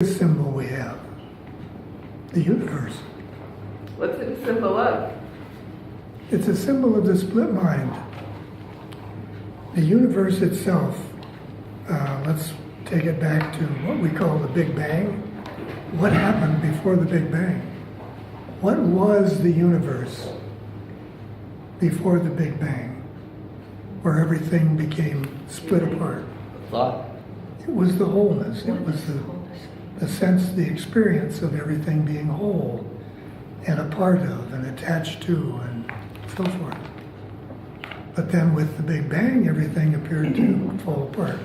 symbol we have, the universe. What's it a symbol of? It's a symbol of the split mind. The universe itself, let's take it back to what we call the Big Bang. What happened before the Big Bang? What was the universe before the Big Bang, where everything became split apart? Thought. It was the wholeness. It was the sense, the experience of everything being whole and a part of and attached to and so forth. But then with the Big Bang, everything appeared to fall apart.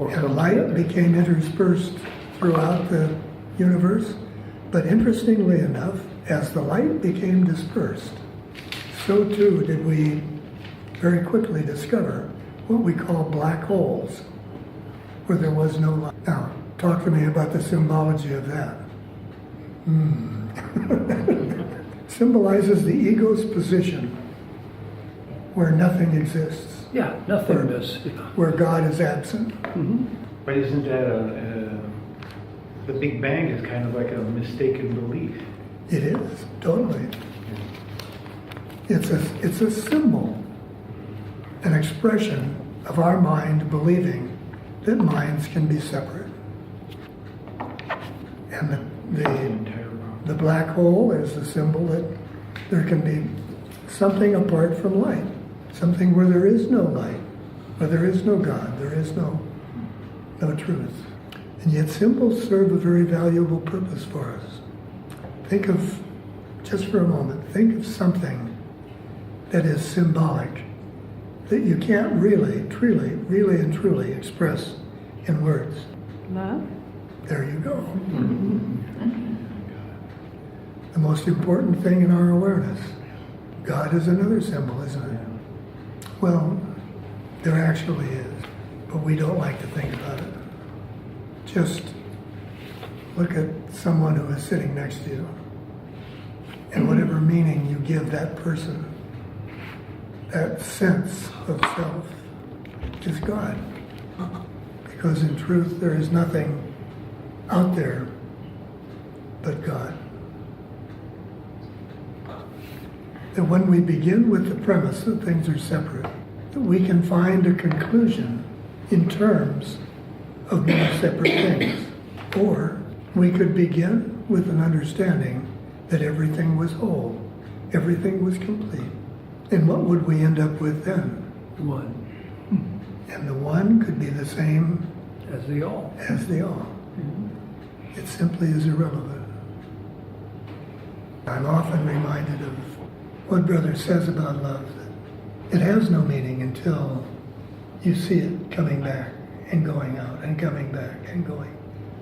And light became interspersed throughout the universe. But interestingly enough, as the light became dispersed, so too did we very quickly discover what we call black holes, where there was no light. Now, talk to me about the symbology of that. Symbolizes the ego's position where nothing exists. Yeah, nothingness. Where God is absent. But isn't that the Big Bang is kind of like a mistaken belief? It is, totally. It's a symbol, an expression of our mind believing that minds can be separate. And the black hole is the symbol that there can be something apart from light, something where there is no light, where there is no God, there is no truth. And yet symbols serve a very valuable purpose for us. Think of, just for a moment, think of something that is symbolic, that you can't really and truly express in words. Love? There you go. The most important thing in our awareness. God is another symbol, isn't it? Well, there actually is, but we don't like to think about it. Just look at someone who is sitting next to you, and whatever meaning you give that person, that sense of self is God. Because in truth, there is nothing out there but God. That when we begin with the premise that things are separate, that we can find a conclusion in terms of many separate things. Or we could begin with an understanding that everything was whole, everything was complete. And what would we end up with then? One. And the one could be the same As the all. as the all. It simply is irrelevant. I'm often reminded of what Brother says about love, that it has no meaning until you see it coming back and going out and coming back and going.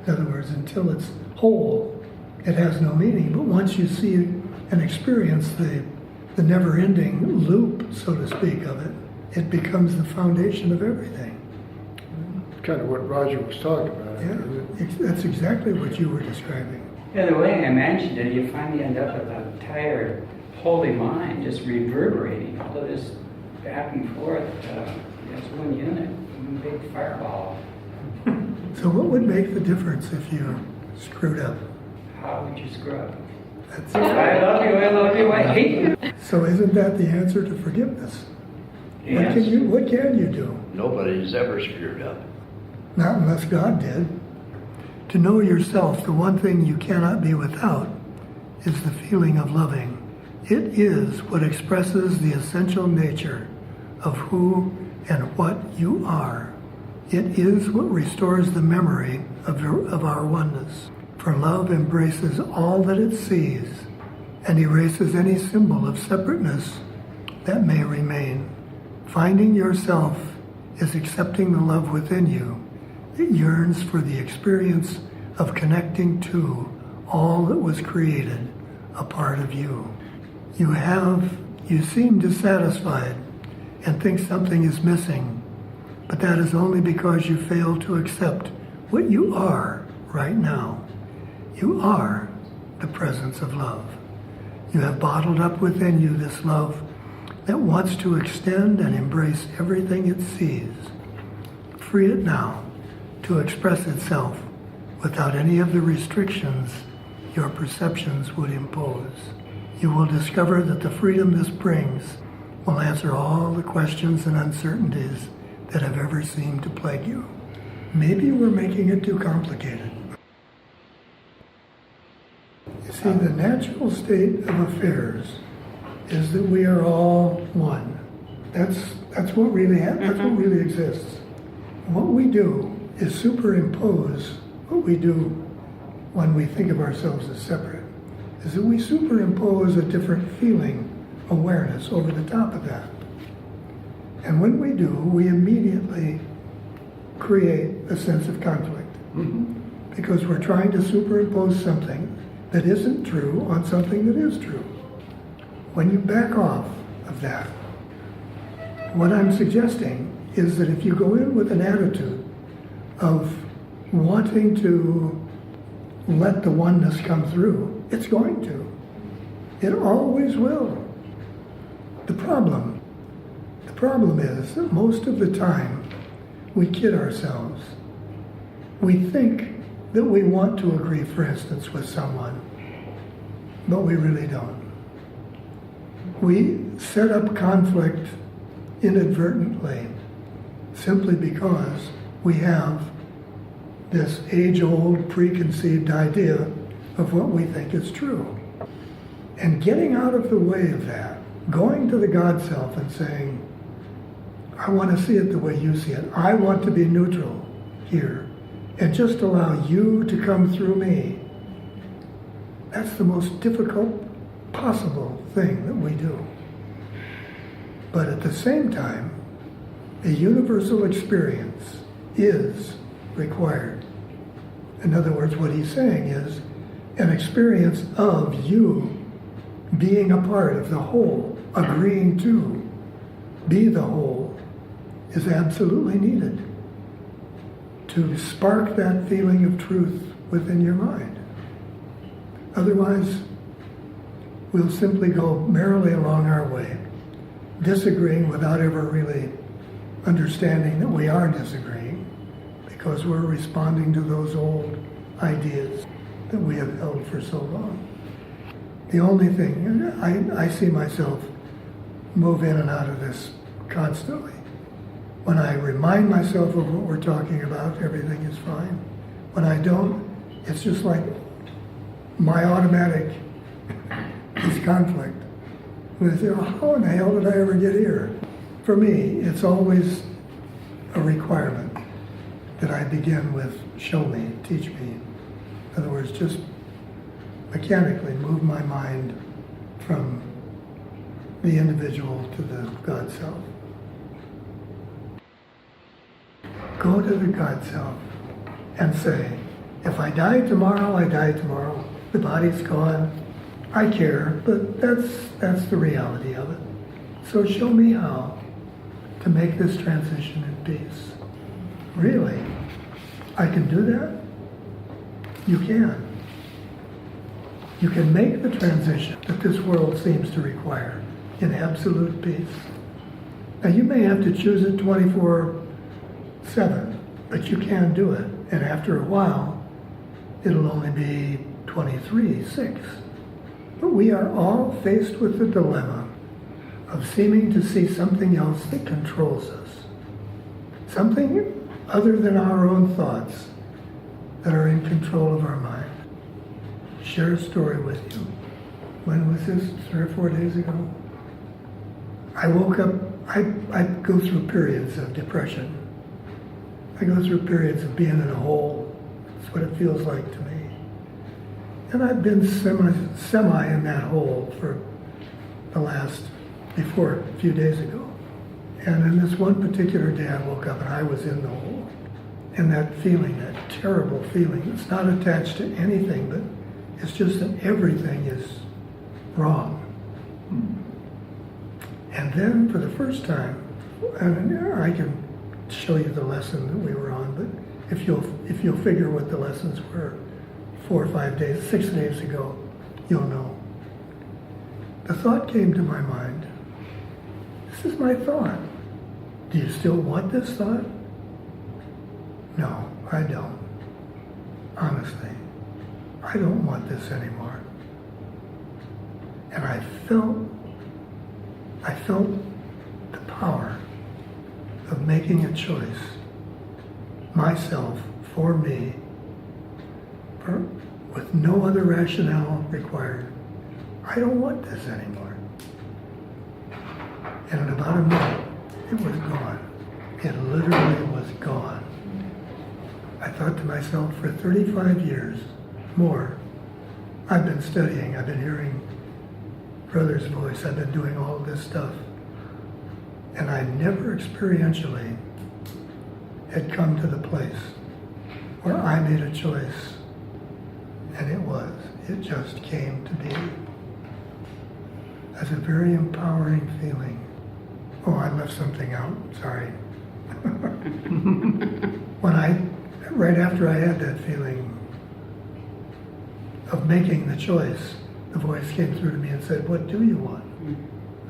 In other words, until it's whole, it has no meaning. But once you see it and experience the never-ending loop, so to speak, of it, it becomes the foundation of everything. Kind of what Roger was talking about. Yeah, that's exactly what you were describing. Yeah, the way I mentioned it, you finally end up with a tired, holy mind just reverberating all of this back and forth as one unit, one big fireball. So what would make the difference if you screwed up? How would you screw up? That's I love you, I hate you. So isn't that the answer to forgiveness? Yes. What can you do? Nobody's ever screwed up. Not unless God did. To know yourself, the one thing you cannot be without is the feeling of loving. It is what expresses the essential nature of who and what you are. It is what restores the memory of our oneness. For love embraces all that it sees and erases any symbol of separateness that may remain. Finding yourself is accepting the love within you. It yearns for the experience of connecting to all that was created, a part of you. You seem dissatisfied and think something is missing, but that is only because you fail to accept what you are right now. You are the presence of love. You have bottled up within you this love that wants to extend and embrace everything it sees. Free it now to express itself without any of the restrictions your perceptions would impose. You will discover that the freedom this brings will answer all the questions and uncertainties that have ever seemed to plague you. Maybe we're making it too complicated. You see, the natural state of affairs is that we are all one. That's what really happens. That's what really exists. What we do is superimpose what we do when we think of ourselves as separate. Is that we superimpose a different feeling, awareness over the top of that. And when we do, we immediately create a sense of conflict. Because we're trying to superimpose something that isn't true on something that is true. When you back off of that, what I'm suggesting is that if you go in with an attitude of wanting to let the oneness come through, it's going to. It always will. The problem is that most of the time we kid ourselves. We think that we want to agree, for instance, with someone, but we really don't. We set up conflict inadvertently simply because we have this age-old preconceived idea of what we think is true. And getting out of the way of that, going to the God self and saying, I want to see it the way you see it. I want to be neutral here and just allow you to come through me. That's the most difficult possible thing that we do. But at the same time, a universal experience is required. In other words, what he's saying is an experience of you being a part of the whole, agreeing to be the whole, is absolutely needed to spark that feeling of truth within your mind. Otherwise, we'll simply go merrily along our way, disagreeing without ever really understanding that we are disagreeing, because we're responding to those old ideas that we have held for so long. The only thing, I see myself move in and out of this constantly. When I remind myself of what we're talking about, everything is fine. When I don't, it's just like my automatic is conflict. And I say, oh, how in the hell did I ever get here? For me, it's always a requirement that I begin with, show me, teach me. In other words, just mechanically move my mind from the individual to the God self. Go to the God self and say, if I die tomorrow, I die tomorrow. The body's gone. I care, but that's the reality of it. So show me how to make this transition in peace. Really? I can do that? You can. You can make the transition that this world seems to require in absolute peace. Now you may have to choose it 24/7, but you can do it. And after a while, it'll only be 23/6. But we are all faced with the dilemma of seeming to see something else that controls us. Something other than our own thoughts that are in control of our mind. Share a story with you. When was this? 3 or 4 days ago? I woke up, I go through periods of depression. I go through periods of being in a hole. That's what it feels like to me. And I've been semi in that hole for before a few days ago. And in this one particular day, I woke up and I was in the hole. And that feeling, that terrible feeling, it's not attached to anything, but it's just that everything is wrong. And then for the first time, and I can show you the lesson that we were on, but if you'll figure what the lessons were 4 or 5 days, 6 days ago, you'll know. The thought came to my mind. This is my thought. Do you still want this thought? No, I don't. honestly, I don't want this anymore. And I felt the power of making a choice, myself, for me, with no other rationale required. I don't want this anymore. And in about a minute, it was gone. It literally was gone. I thought to myself, for 35 years, more, I've been studying, I've been hearing Brother's voice, I've been doing all this stuff. And I never experientially had come to the place where I made a choice. And it just came to be. As a very empowering feeling. Oh, I left something out, sorry. Right after I had that feeling of making the choice, the voice came through to me and said, "What do you want?"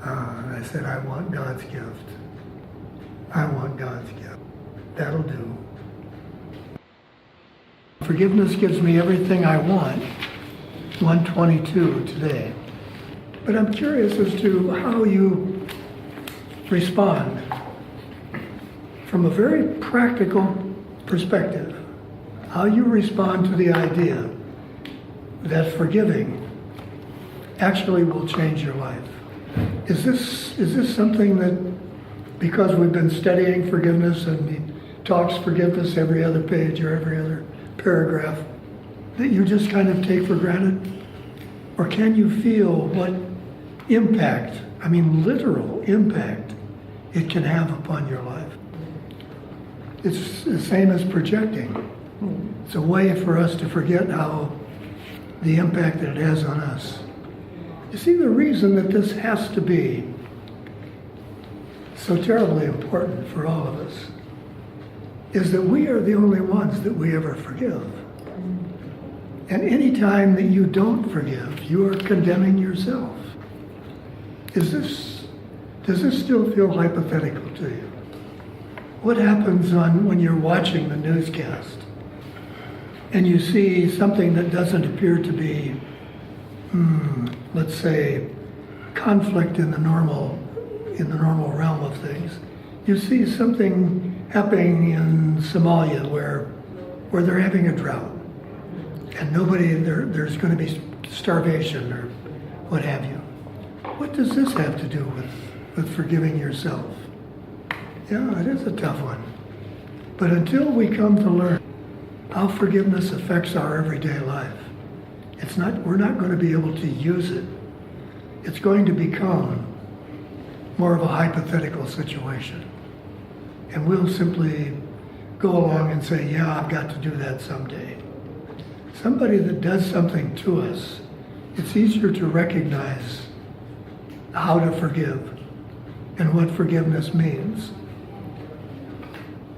And I said, "I want God's gift. I want God's gift. That'll do." Forgiveness gives me everything I want, 122 today. But I'm curious as to how you respond from a very practical perspective, how you respond to the idea that forgiving actually will change your life. Is this something that, because we've been studying forgiveness and he talks forgiveness every other page or every other paragraph, that you just kind of take for granted? Or can you feel what impact, I mean literal impact, it can have upon your life? It's the same as projecting. It's a way for us to forget how the impact that it has on us. You see, the reason that this has to be so terribly important for all of us is that we are the only ones that we ever forgive. And any time that you don't forgive, you are condemning yourself. Does this still feel hypothetical to you? What happens when you're watching the newscast and you see something that doesn't appear to be, let's say, conflict in the normal realm of things? You see something happening in Somalia where they're having a drought and there's going to be starvation or what have you. What does this have to do with forgiving yourself? Yeah, it is a tough one. But until we come to learn how forgiveness affects our everyday life, we're not going to be able to use it. It's going to become more of a hypothetical situation. And we'll simply go along and say, yeah, I've got to do that someday. Somebody that does something to us, it's easier to recognize how to forgive and what forgiveness means.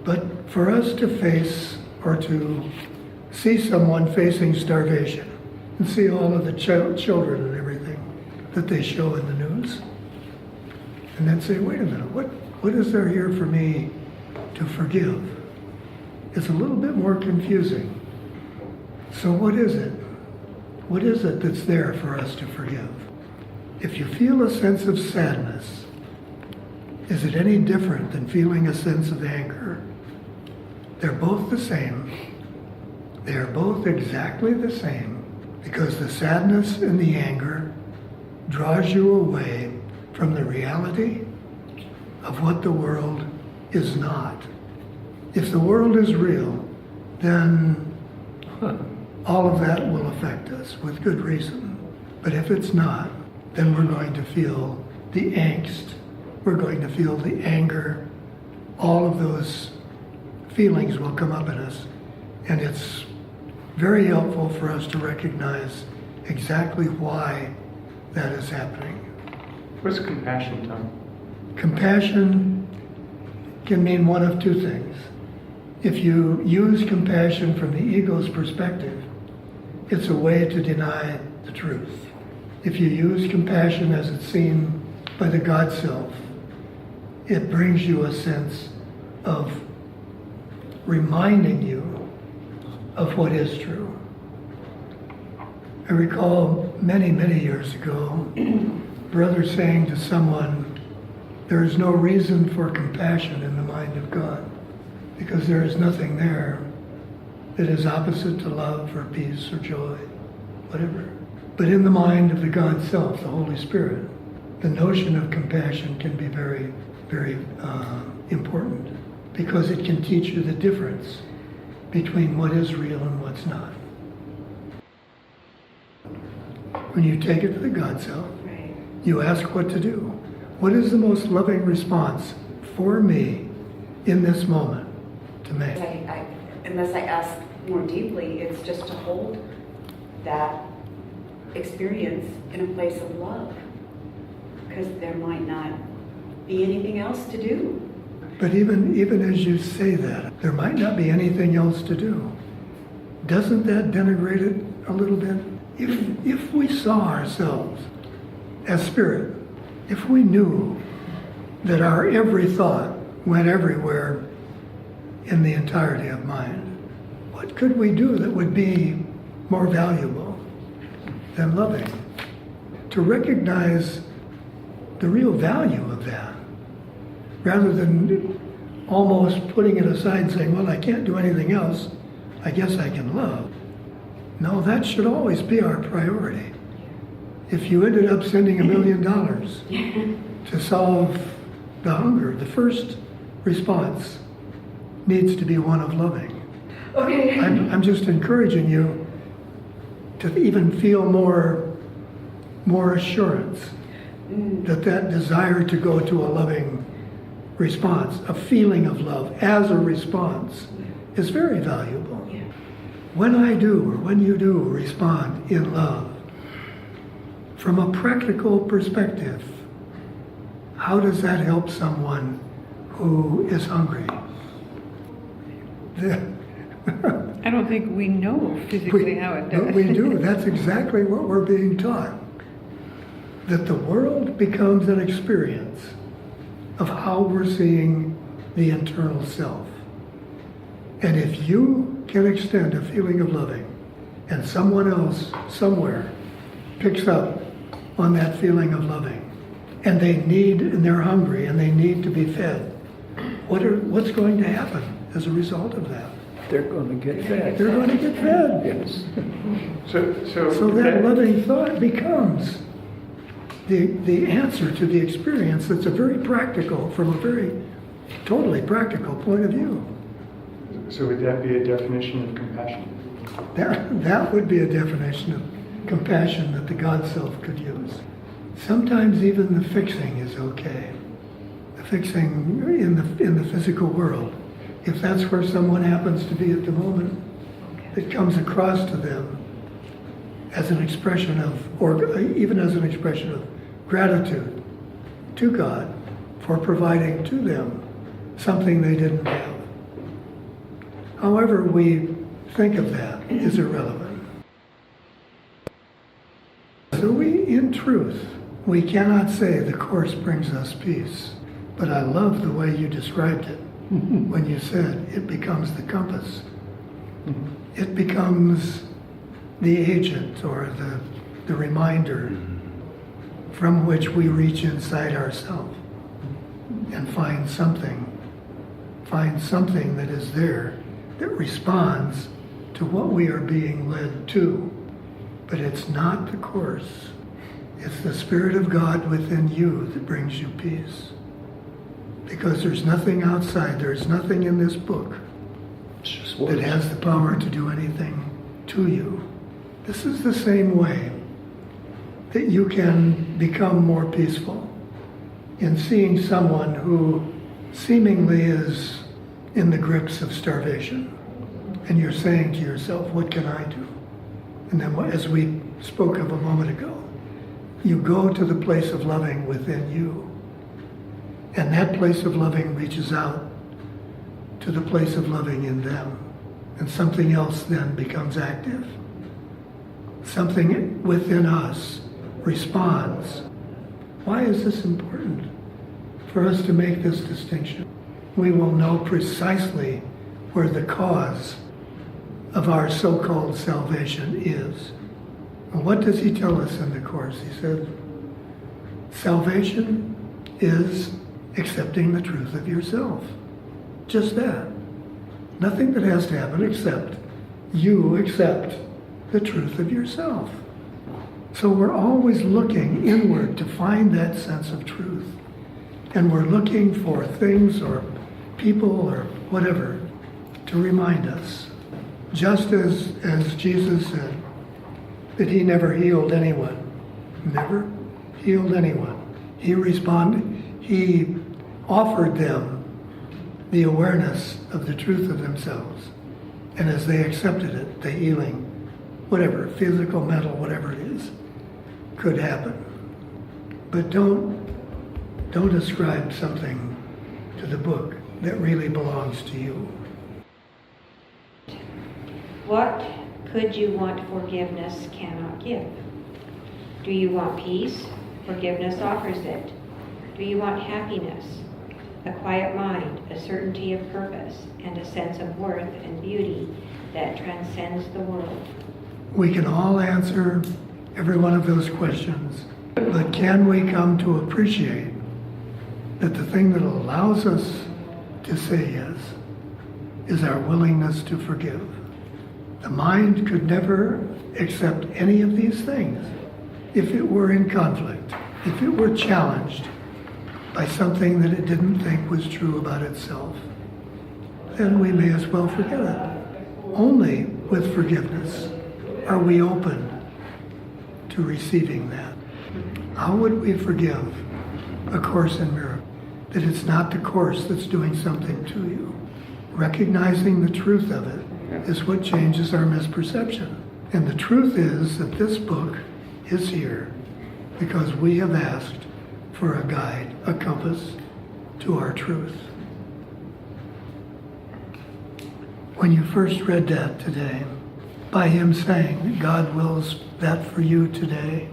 But for us to face or to see someone facing starvation and see all of the children and everything that they show in the news, and then say, wait a minute, what is there here for me to forgive? It's a little bit more confusing. So what is it? What is it that's there for us to forgive? If you feel a sense of sadness, is it any different than feeling a sense of anger? They're both the same. They are both exactly the same because the sadness and the anger draws you away from the reality of what the world is not. If the world is real, then all of that will affect us with good reason. But if it's not, then we're going to feel the angst. We're going to feel the anger. All of those feelings will come up in us. And it's very helpful for us to recognize exactly why that is happening. What's compassion, Tom? Compassion can mean one of two things. If you use compassion from the ego's perspective, it's a way to deny the truth. If you use compassion as it's seen by the God self, it brings you a sense of reminding you of what is true. I recall many, many years ago, brother saying to someone, there is no reason for compassion in the mind of God, because there is nothing there that is opposite to love or peace or joy, whatever. But in the mind of the God self, the Holy Spirit, the notion of compassion can be very, very important, because it can teach you the difference between what is real and what's not. When you take it to the God self, Right. you ask what to do. What is the most loving response for me in this moment to make? Unless I ask more deeply, it's just to hold that experience in a place of love, because there might not be anything else to do. But even as you say that, there might not be anything else to do. Doesn't that denigrate it a little bit? If we saw ourselves as spirit, if we knew that our every thought went everywhere in the entirety of mind, what could we do that would be more valuable than loving? To recognize the real value of that, rather than almost putting it aside and saying, well, I can't do anything else, I guess I can love. No, that should always be our priority. If you ended up sending $1 million to solve the hunger, the first response needs to be one of loving. Okay. I'm just encouraging you to even feel more assurance that desire to go to a loving response, a feeling of love as a response, is very valuable. Yeah. When I do, or when you do, respond in love, from a practical perspective, how does that help someone who is hungry? I don't think we know physically how it does. But we do. That's exactly what we're being taught. That the world becomes an experience of how we're seeing the internal self. And if you can extend a feeling of loving, and someone else somewhere picks up on that feeling of loving, and they're hungry and they need to be fed, what's going to happen as a result of that? They're going to get fed. They're going to get fed. Yes. So that loving thought becomes the answer to the experience that's from a very totally practical point of view. So would that be a definition of compassion? That would be a definition of compassion that the God self could use. Sometimes even the fixing is okay. The fixing in the physical world. If that's where someone happens to be at the moment, it comes across to them as an expression of, or even as an expression of gratitude to God for providing to them something they didn't have. However we think of that is irrelevant. So in truth, we cannot say the Course brings us peace, but I love the way you described it when you said it becomes the compass. It becomes the agent or the reminder from which we reach inside ourselves and find something that is there that responds to what we are being led to. But it's not the Course. It's the Spirit of God within you that brings you peace. Because there's nothing outside, there's nothing in this book that has the power to do anything to you. This is the same way that you can become more peaceful in seeing someone who seemingly is in the grips of starvation. And you're saying to yourself, what can I do? And then as we spoke of a moment ago, you go to the place of loving within you. And that place of loving reaches out to the place of loving in them. And something else then becomes active. Something within us responds. Why is this important? For us to make this distinction. We will know precisely where the cause of our so-called salvation is Well, what does he tell us in the Course? He said, salvation is accepting the truth of yourself. Just that. Nothing that has to happen except you accept the truth of yourself. So we're always looking inward to find that sense of truth. And we're looking for things or people or whatever to remind us. Just as Jesus said that he never healed anyone. Never healed anyone. He offered them the awareness of the truth of themselves. And as they accepted it, the healing, whatever, physical, mental, whatever it is, could happen. But don't ascribe something to the book that really belongs to you. What could you want forgiveness cannot give? Do you want peace? Forgiveness offers it. Do you want happiness? A quiet mind, a certainty of purpose, and a sense of worth and beauty that transcends the world. We can all answer every one of those questions, but can we come to appreciate that the thing that allows us to say yes is our willingness to forgive? The mind could never accept any of these things if it were in conflict, if it were challenged by something that it didn't think was true about itself. Then we may as well forget it. Only with forgiveness are we open to receiving that. How would we forgive A Course in Miracles? That it's not the Course that's doing something to you. Recognizing the truth of it is what changes our misperception. And the truth is that this book is here because we have asked for a guide, a compass to our truth. When you first read that today, by him saying that God wills that for you today,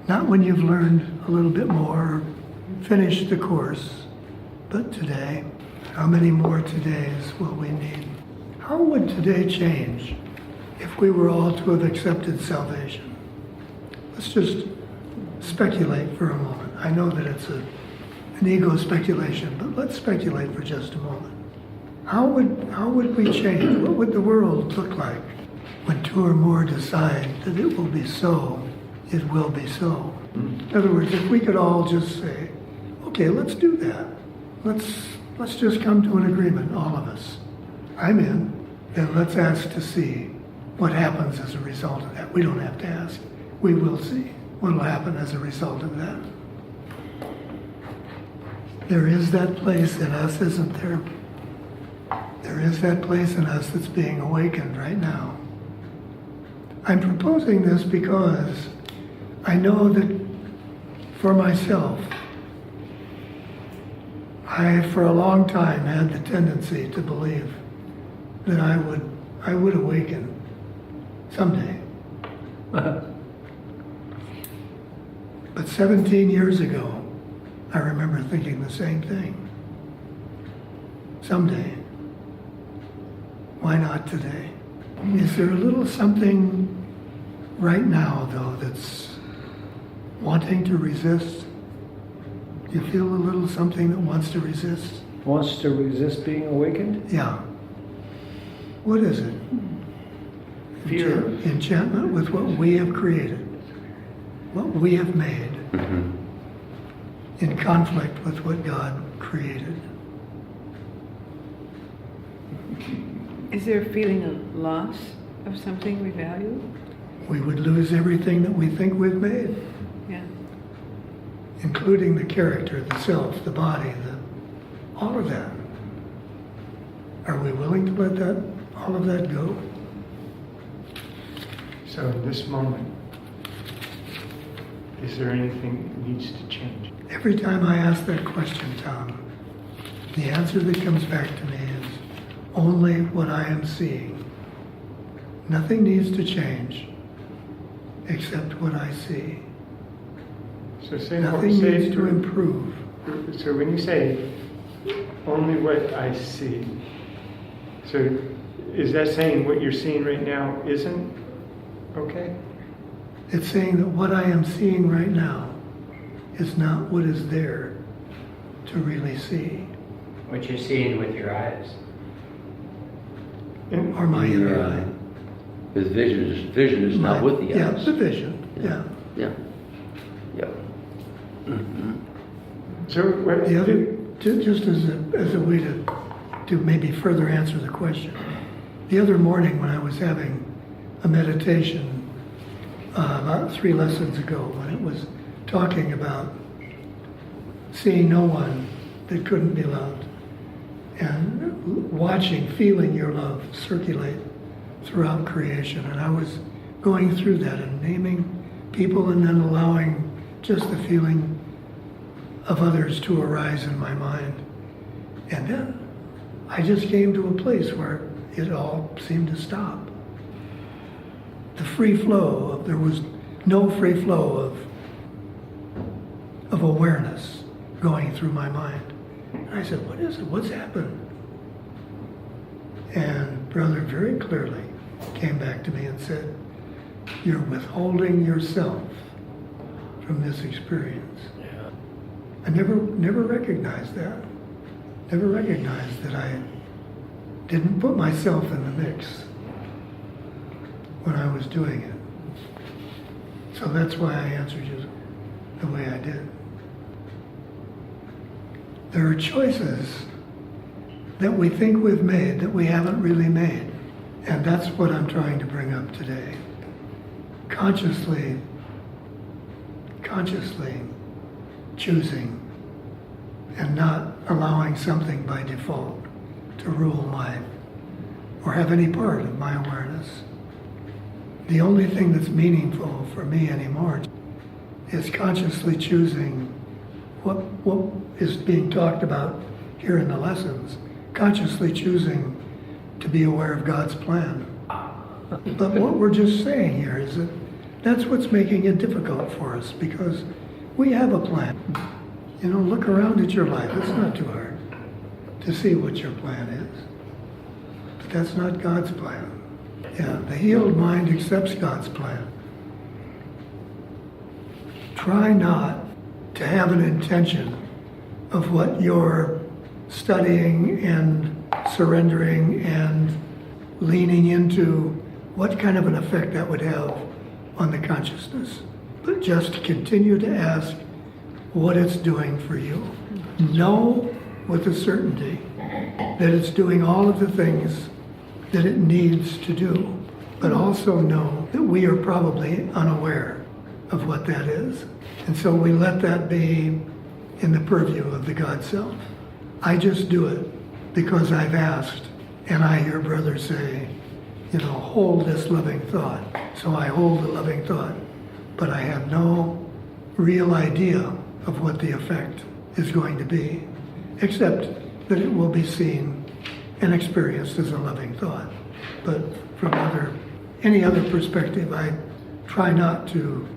not when you've learned a little bit more or finished the Course, but today, how many more todays will we need? How would today change if we were all to have accepted salvation? Let's just speculate for a moment. I know that it's an ego speculation, but let's speculate for just a moment. How would we change? What would the world look like when two or more decide that it will be so, it will be so? In other words, if we could all just say, okay, let's do that. Let's just come to an agreement, all of us. I'm in. Then let's ask to see what happens as a result of that. We don't have to ask. We will see what will happen as a result of that. There is that place in us, isn't there? There is that place in us that's being awakened right now. I'm proposing this because I know that for myself, I, for a long time, had the tendency to believe that I would awaken someday. But 17 years ago, I remember thinking the same thing. Someday. Why not today? Is there a little something right now, though, that's wanting to resist? Do you feel a little something that wants to resist? Wants to resist being awakened? Yeah. What is it? Fear. Enchantment with what we have created, what we have made, in conflict with what God created. Is there a feeling of loss of something we value? We would lose everything that we think we've made, Yeah. including the character, the self, the body, all of that. Are we willing to let all of that go? So in this moment, is there anything that needs to change? Every time I ask that question, Tom, the answer that comes back to me is only what I am seeing. Nothing needs to change except what I see. So say Nothing needs to improve. So when you say only what I see, so is that saying what you're seeing right now isn't okay? It's saying that what I am seeing right now is not what is there to really see. What you're seeing with your eyes. Or my inner eye. His vision is not with the Yeah, eyes. the vision, yeah. Yeah. Yeah. Mm-hmm. So, what, The other, just as a way to maybe further answer the question, the other morning when I was having a meditation about 3 lessons ago, when it was talking about seeing no one that couldn't be loved and watching, feeling your love circulate throughout creation, and I was going through that and naming people and then allowing just the feeling of others to arise in my mind. And then I just came to a place where it all seemed to stop. The free flow there was no free flow of awareness going through my mind. And I said, what is it? What's happened? And Brother very clearly came back to me and said, you're withholding yourself from this experience. I never recognized that. Never recognized that I didn't put myself in the mix when I was doing it. So that's why I answered you the way I did. There are choices that we think we've made that we haven't really made. And that's what I'm trying to bring up today. Consciously choosing and not allowing something by default to rule or have any part of my awareness. The only thing that's meaningful for me anymore is consciously choosing what is being talked about here in the lessons, consciously choosing to be aware of God's plan. But what we're just saying here is that that's what's making it difficult for us, because we have a plan. You know, look around at your life. It's not too hard to see what your plan is. But that's not God's plan. Yeah, the healed mind accepts God's plan. Try not to have an intention of what you're studying and surrendering and leaning into, what kind of an effect that would have on the consciousness. But just continue to ask what it's doing for you. Know with a certainty that it's doing all of the things that it needs to do, but also know that we are probably unaware of what that is. And so we let that be in the purview of the God self. I just do it because I've asked, and I hear brothers say, you know, hold this loving thought. So I hold the loving thought, but I have no real idea of what the effect is going to be, except that it will be seen and experienced as a loving thought. But from any other perspective, I try not to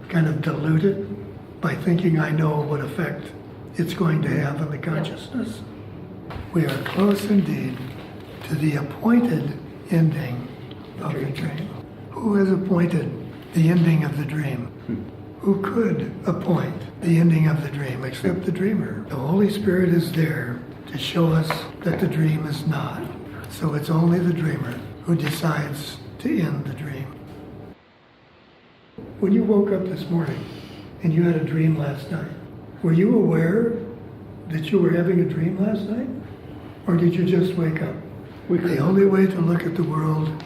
kind of dilute it by thinking I know what effect it's going to have on the consciousness. We are close indeed to the appointed ending of the dream. Who has appointed the ending of the dream? Who could appoint the ending of the dream except the dreamer? The Holy Spirit is there to show us that the dream is not. So it's only the dreamer who decides to end the dream. When you woke up this morning and you had a dream last night, were you aware that you were having a dream last night? Or did you just wake up? The only way to look at the world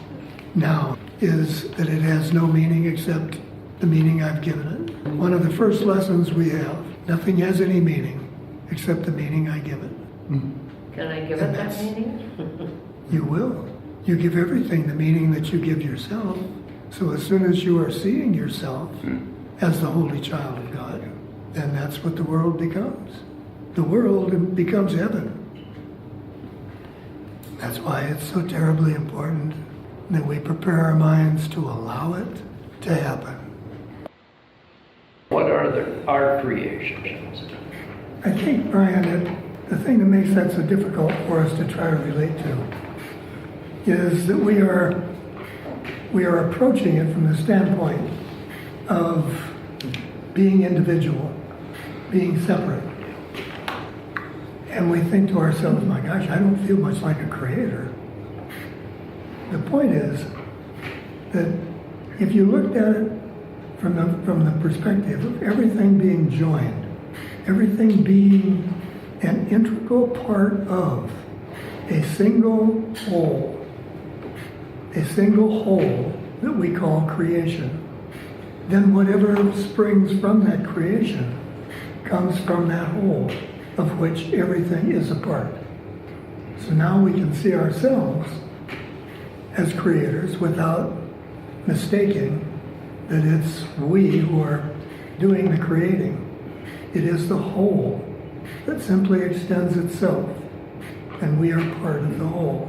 now is that it has no meaning except the meaning I've given it. One of the first lessons we have, nothing has any meaning except the meaning I give it. Can I give And it that that's- meaning? You will. You give everything the meaning that you give yourself. So as soon as you are seeing yourself as the holy child of God, then that's what the world becomes. The world becomes heaven. That's why it's so terribly important that we prepare our minds to allow it to happen. What are our creations? I think, Brian, that the thing that makes that so difficult for us to try to relate to is that we are we are approaching it from the standpoint of being individual, being separate. And we think to ourselves, my gosh, I don't feel much like a creator. The point is that if you looked at it from the perspective of everything being joined, everything being an integral part of a single whole that we call creation, then whatever springs from that creation comes from that whole of which everything is a part. So now we can see ourselves as creators without mistaking that it's we who are doing the creating. It is the whole that simply extends itself, and we are part of the whole.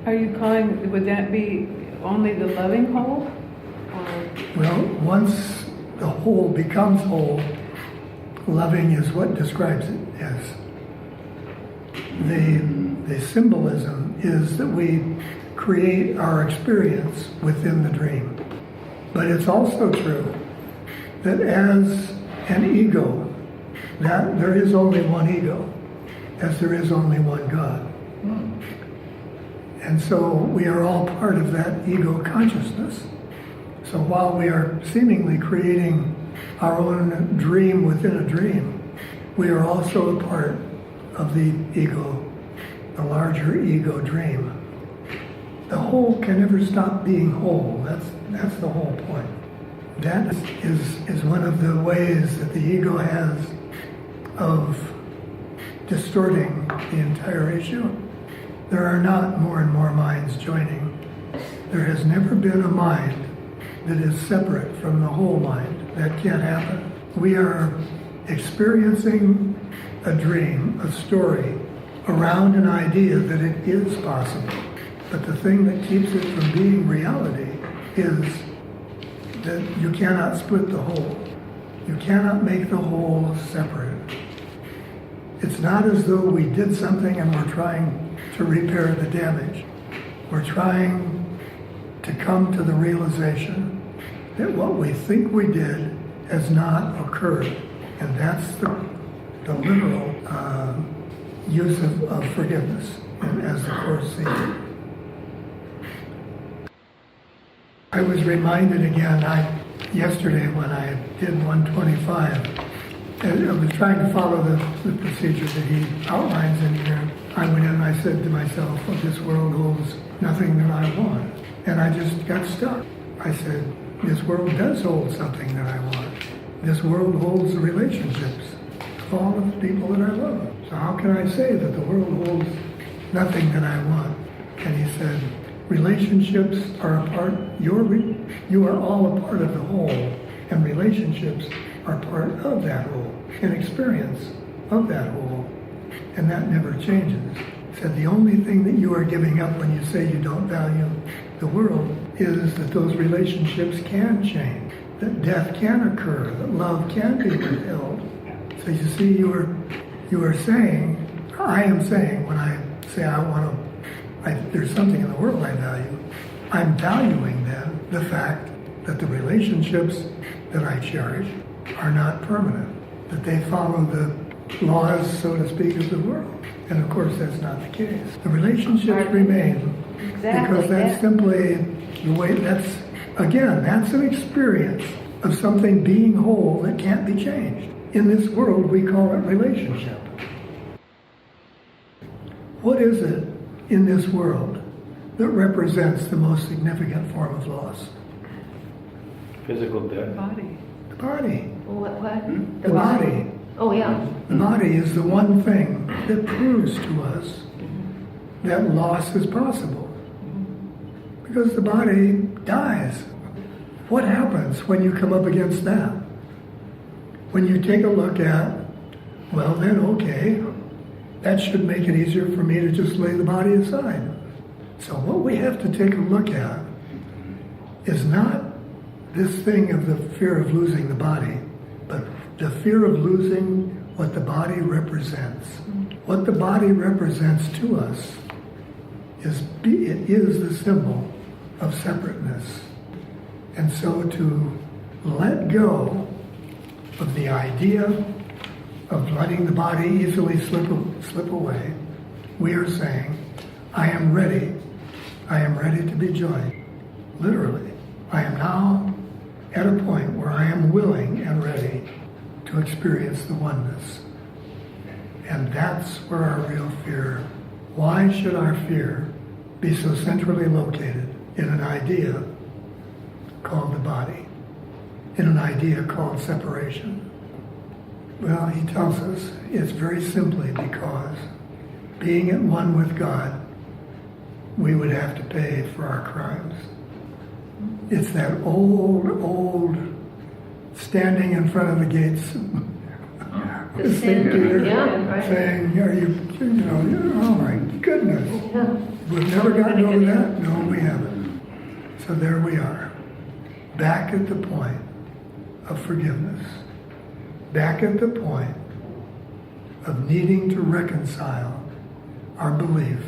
Are you calling, would that be only the loving whole? Or Well, once the whole becomes whole, loving is what describes it as. The symbolism is that we create our experience within the dream. But it's also true that as an ego, that there is only one ego, as there is only one God. And so we are all part of that ego consciousness. So while we are seemingly creating our own dream within a dream, we are also a part of the ego, the larger ego dream. The whole can never stop being whole. That's the whole point. That is one of the ways that the ego has of distorting the entire issue. There are not more and more minds joining. There has never been a mind that is separate from the whole mind. That can't happen. We are experiencing a dream, a story, around an idea that it is possible. But the thing that keeps it from being reality is that you cannot split the whole. You cannot make the whole separate. It's not as though we did something and we're trying to repair the damage. We're trying to come to the realization that what we think we did has not occurred. And that's the literal use of forgiveness, and as the Course sees it. I was reminded again, yesterday when I did 125, I was trying to follow the procedure that he outlines in here. I went in and I said to myself, well, this world holds nothing that I want. And I just got stuck. I said, this world does hold something that I want. This world holds the relationships of all of the people that I love. So how can I say that the world holds nothing that I want? And he said, relationships are a part, you are all a part of the whole, and relationships are part of that whole, an experience of that whole, and that never changes. He said the only thing that you are giving up when you say you don't value the world is that those relationships can change, that death can occur, that love can be withheld. So you see, you are saying, I am saying, when I say there's something in the world I value, I'm valuing then the fact that the relationships that I cherish are not permanent, that they follow the laws, so to speak, of the world. And of course, that's not the case. The relationships remain because that's simply the way, that's an experience of something being whole that can't be changed. In this world, we call it relationship. What is it in this world that represents the most significant form of loss? Physical death. body. The body. What? The body. Oh, yeah. The body is the one thing that proves to us that loss is possible. Because the body dies. What happens when you come up against that? When you take a look at, well then, okay, that should make it easier for me to just lay the body aside. So what we have to take a look at is not this thing of the fear of losing the body, but the fear of losing what the body represents. What the body represents to us is the symbol of separateness. And so to let go of the idea of letting the body easily slip away, we are saying, I am ready to be joined. Literally, I am now at a point where I am willing and ready to experience the oneness. And that's where our real fear, why should our fear be so centrally located in an idea called the body, in an idea called separation? Well, he tells us it's very simply because being at one with God, we would have to pay for our crimes. It's that old standing in front of the gates. The sin, yeah, right. Saying, are you know, oh my goodness. Yeah. We've never gotten over that? No, we haven't. So there we are, back at the point of forgiveness, back at the point of needing to reconcile our belief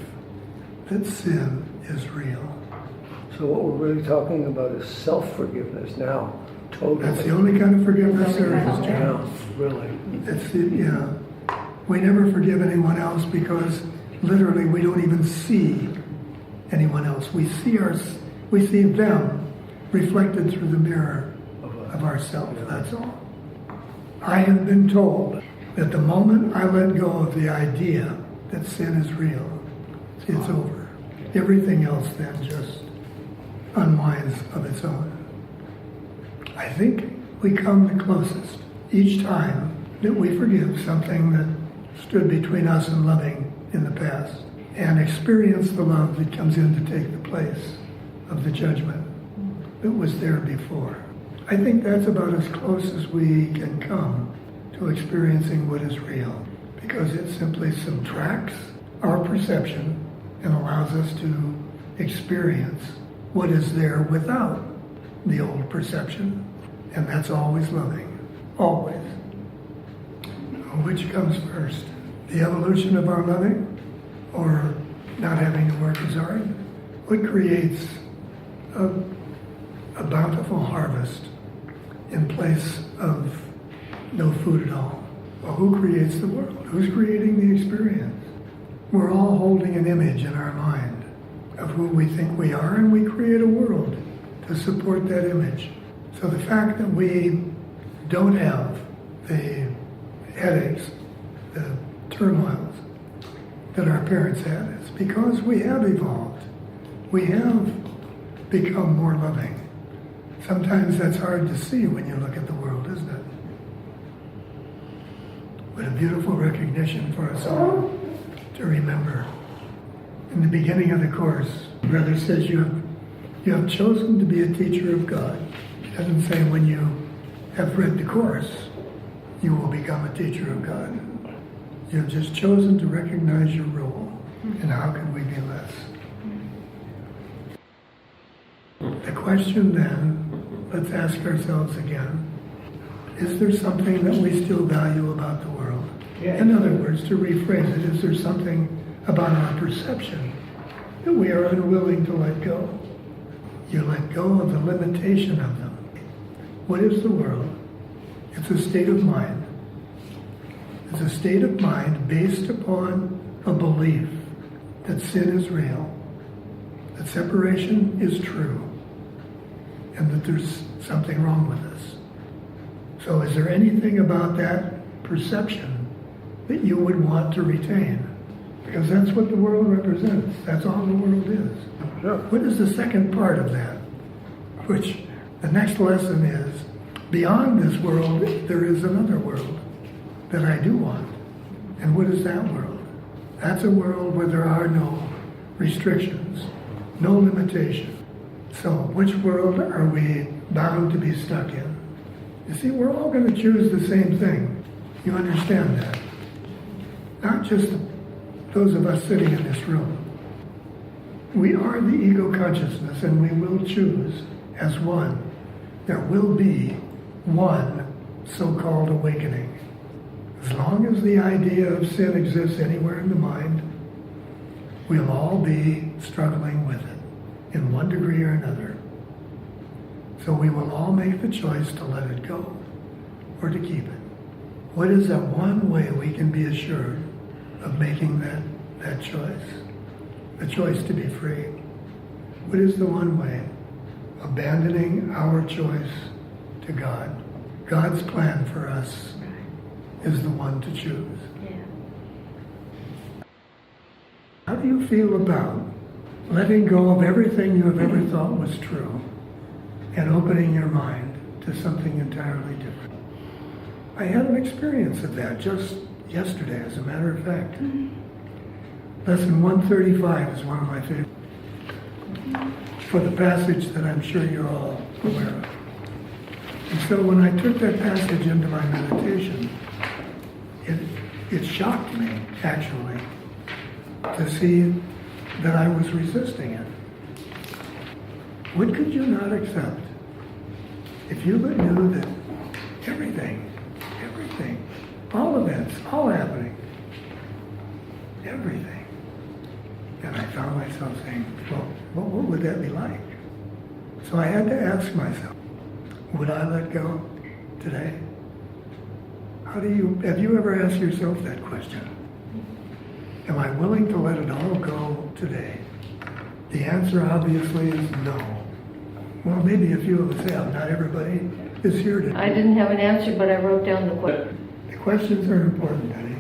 that sin is real. So what we're really talking about is self-forgiveness now, totally. That's the only kind of forgiveness there is, John. Yeah, really. It's we never forgive anyone else because literally we don't even see anyone else. We see them reflected through the mirror of ourselves. That's all. I have been told that the moment I let go of the idea that sin is real, it's over. Everything else then just unwinds of its own. I think we come the closest each time that we forgive something that stood between us and loving in the past and experience the love that comes in to take the place of the judgment that was there before. I think that's about as close as we can come to experiencing what is real, because it simply subtracts our perception and allows us to experience what is there without the old perception. And that's always loving, always. Which comes first? The evolution of our loving, or not having to work as hard? What creates a bountiful harvest in place of no food at all? Well, who creates the world? Who's creating the experience? We're all holding an image in our mind of who we think we are, and we create a world to support that image. So the fact that we don't have the headaches, the turmoils that our parents had, is because we have evolved. We have become more loving. Sometimes that's hard to see when you look at the world, isn't it? But a beautiful recognition for us all to remember. In the beginning of the course, the brother says you have chosen to be a teacher of God. He doesn't say when you have read the course, you will become a teacher of God. You have just chosen to recognize your role, and how can we be less? The question then, let's ask ourselves again, is there something that we still value about the world? In other words, to rephrase it, is there something about our perception that we are unwilling to let go? You let go of the limitation of them. What is the world? It's a state of mind. It's a state of mind based upon a belief that sin is real, that separation is true, and that there's something wrong with us. So is there anything about that perception that you would want to retain? Because that's what the world represents. That's all the world is. Sure. What is the second part of that? Which the next lesson is, beyond this world, there is another world that I do want. And what is that world? That's a world where there are no restrictions, no limitation. So which world are we bound to be stuck in? You see, we're all going to choose the same thing. You understand that? Not just those of us sitting in this room. We are the ego consciousness, and we will choose as one. There will be one so-called awakening. As long as the idea of sin exists anywhere in the mind, we'll all be struggling with it. in one degree or another. So we will all make the choice to let it go or to keep it. What is that one way we can be assured of making that choice? The choice to be free. What is the one way? Abandoning our choice to God. God's plan for us is the one to choose. Yeah. How do you feel about letting go of everything you have ever thought was true and opening your mind to something entirely different? I had an experience of that just yesterday, as a matter of fact. Lesson 135 is one of my favorites. For the passage that I'm sure you're all aware of. And so when I took that passage into my meditation, it shocked me, actually, to see that I was resisting it. What could you not accept if you but knew that everything, all events, all happening, everything? And I found myself saying, well, what would that be like? So I had to ask myself, would I let go today? Have you ever asked yourself that question? Am I willing to let it all go today? The answer obviously is no. Well, maybe a few of us have. Not everybody is here today. I didn't have an answer, but I wrote down the question. The questions are important, Eddie.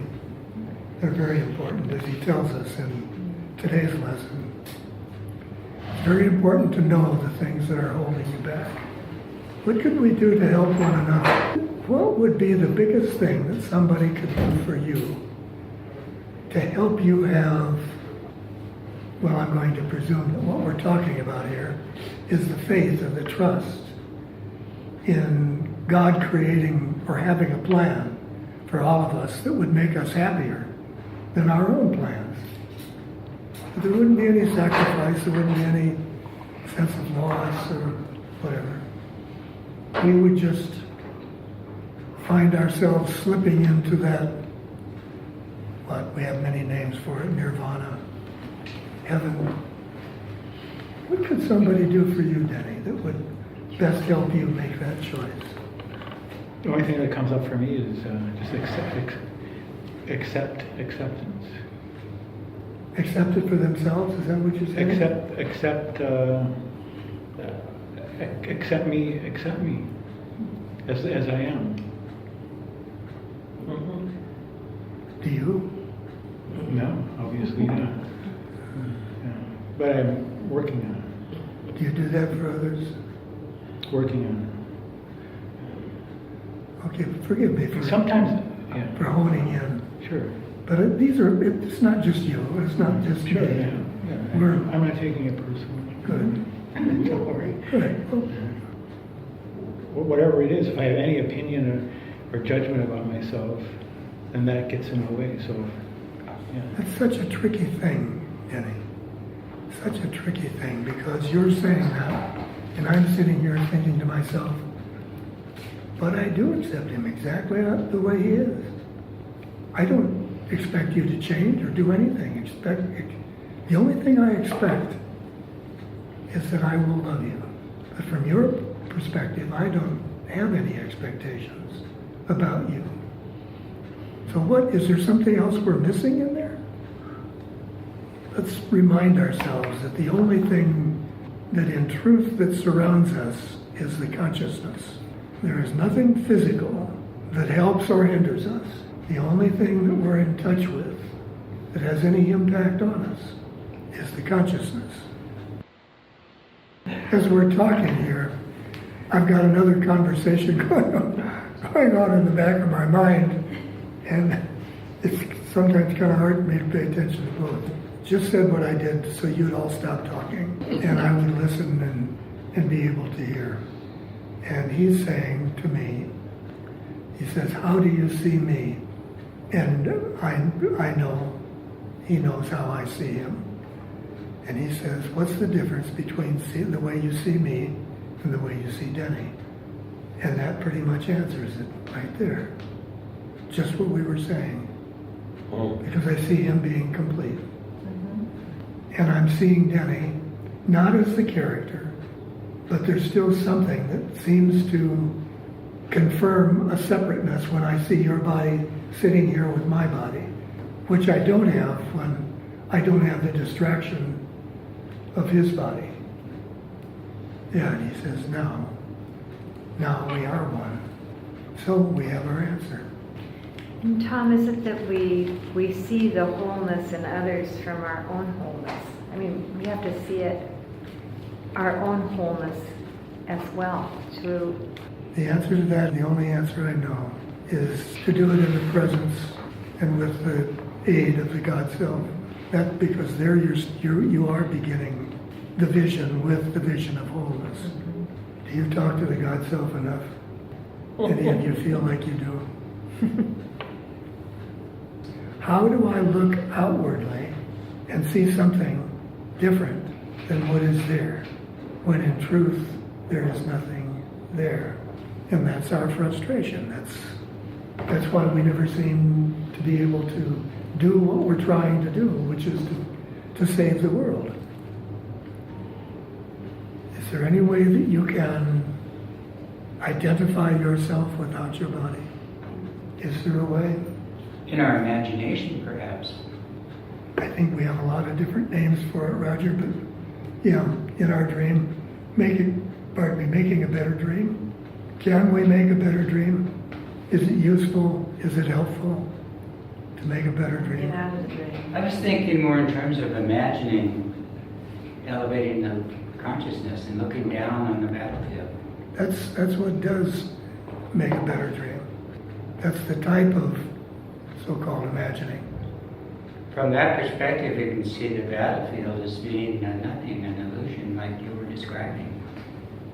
They're very important, as he tells us in today's lesson. It's very important to know the things that are holding you back. What could we do to help one another? What would be the biggest thing that somebody could do for you to help you have, well, I'm going to presume that what we're talking about here is the faith or the trust in God creating or having a plan for all of us that would make us happier than our own plans. There wouldn't be any sacrifice, there wouldn't be any sense of loss or whatever. We would just find ourselves slipping into that, we have many names for it, nirvana, heaven. What could somebody do for you, Denny, that would best help you make that choice? The only thing that comes up for me is just acceptance. Accept it for themselves? Is that what you're saying? Accept me as I am. Do you? No, obviously not. Yeah. But I'm working on Do you do that for others? it. Working on Okay, forgive me it. for Sometimes, yeah. for honing in. Sure. But it's not just you, it's not just Sure, me. yeah. We're- I'm not taking it personally. Good. Don't worry. Good. Well, Whatever it is, if I have any opinion or judgment about myself, then that gets in the way. So, yeah. that's such a tricky thing, Denny. Such a tricky thing, because you're saying that, and I'm sitting here thinking to myself, but I do accept him exactly the way he is. I don't expect you to change or do anything. The only thing I expect is that I will love you. But from your perspective, I don't have any expectations about you. So is there something else we're missing in there? Let's remind ourselves that the only thing that in truth that surrounds us is the consciousness. There is nothing physical that helps or hinders us. The only thing that we're in touch with that has any impact on us is the consciousness. As we're talking here, I've got another conversation going on in the back of my mind, and it's sometimes kind of hard for me to pay attention to both. Just said what I did so you'd all stop talking, and I would listen and be able to hear. And he's saying to me, he says, how do you see me? And I know he knows how I see him. And he says, what's the difference between the way you see me and the way you see Denny? And that pretty much answers it right there. Just what we were saying. Because I see him being complete. And I'm seeing Denny not as the character, but there's still something that seems to confirm a separateness when I see your body sitting here with my body, which I don't have when I don't have the distraction of his body. Yeah, and he says, now we are one. So we have our answer. And Tom, is it that we see the wholeness in others from our own wholeness? I mean, we have to see it, our own wholeness as well, through... The answer to that, the only answer I know, is to do it in the presence and with the aid of the God Self. That's because there you are beginning the vision with the vision of wholeness. Do you talk to the God Self enough? Any of you feel like you do? How do I look outwardly and see something different than what is there, when in truth there is nothing there? And that's our frustration. That's why we never seem to be able to do what we're trying to do, which is to save the world. Is there any way that you can identify yourself without your body? Is there a way? In our imagination, perhaps. I think we have a lot of different names for it, Roger, but yeah, in our dream, making a better dream. Can we make a better dream? Is it useful? Is it helpful to make a better dream? Get out of the dream. I was thinking more in terms of imagining, elevating the consciousness and looking down on the battlefield. That's what does make a better dream. That's the type of so-called imagining. From that perspective, you can see the battlefield as being nothing, an illusion like you were describing.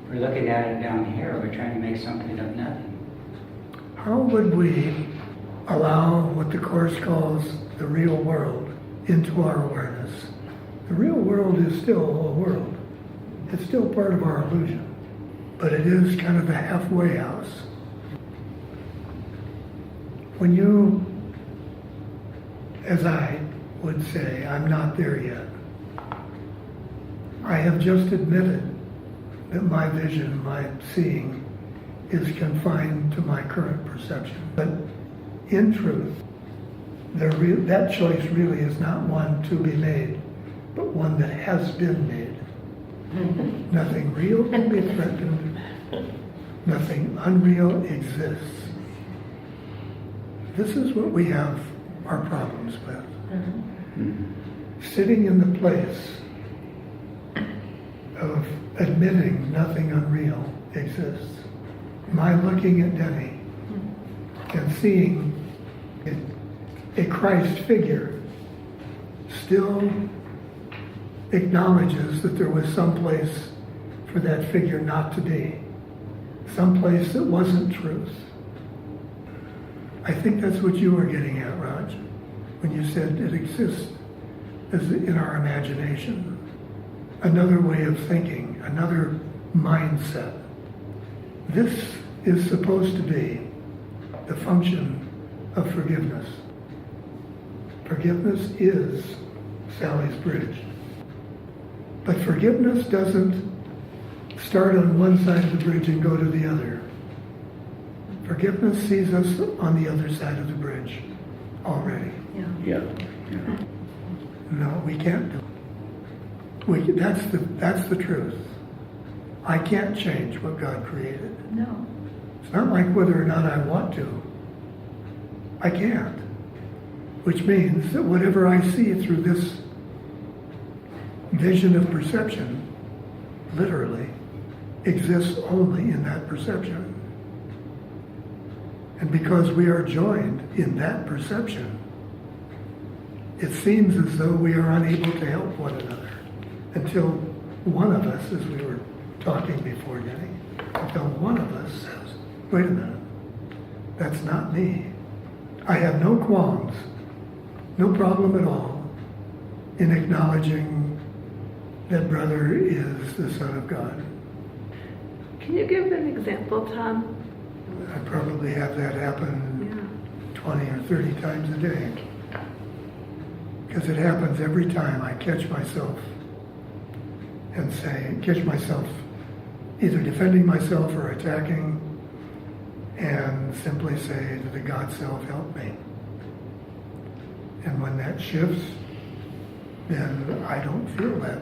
We're looking at it down here, we're trying to make something of nothing. How would we allow what the Course calls the real world into our awareness? The real world is still a world. It's still part of our illusion. But it is kind of the halfway house. When you, as I would say, I'm not there yet. I have just admitted that my vision, my seeing, is confined to my current perception. But in truth, that choice really is not one to be made, but one that has been made. Nothing real can be threatened. Nothing unreal exists. This is what we have our problems with. Sitting in the place of admitting nothing unreal exists. My looking at Denny and seeing a Christ figure still acknowledges that there was some place for that figure not to be, some place that wasn't truth. I think that's what you were getting at, Raj, when you said it exists as in our imagination. Another way of thinking, another mindset. This is supposed to be the function of forgiveness. Forgiveness is Sally's bridge. But forgiveness doesn't start on one side of the bridge and go to the other. Forgiveness sees us on the other side of the bridge already. Yeah. No, we can't do it. That's the truth. I can't change what God created. No. It's not like whether or not I want to. I can't. Which means that whatever I see through this vision of perception, literally, exists only in that perception. And because we are joined in that perception, it seems as though we are unable to help one another until one of us, as we were talking before, Denny, until one of us says, wait a minute, that's not me. I have no qualms, no problem at all in acknowledging that brother is the Son of God. Can you give an example, Tom? I probably have that happen 20 or 30 times a day. Because it happens every time I catch myself and say, catch myself either defending myself or attacking, and simply say to the God self, help me. And when that shifts, then I don't feel that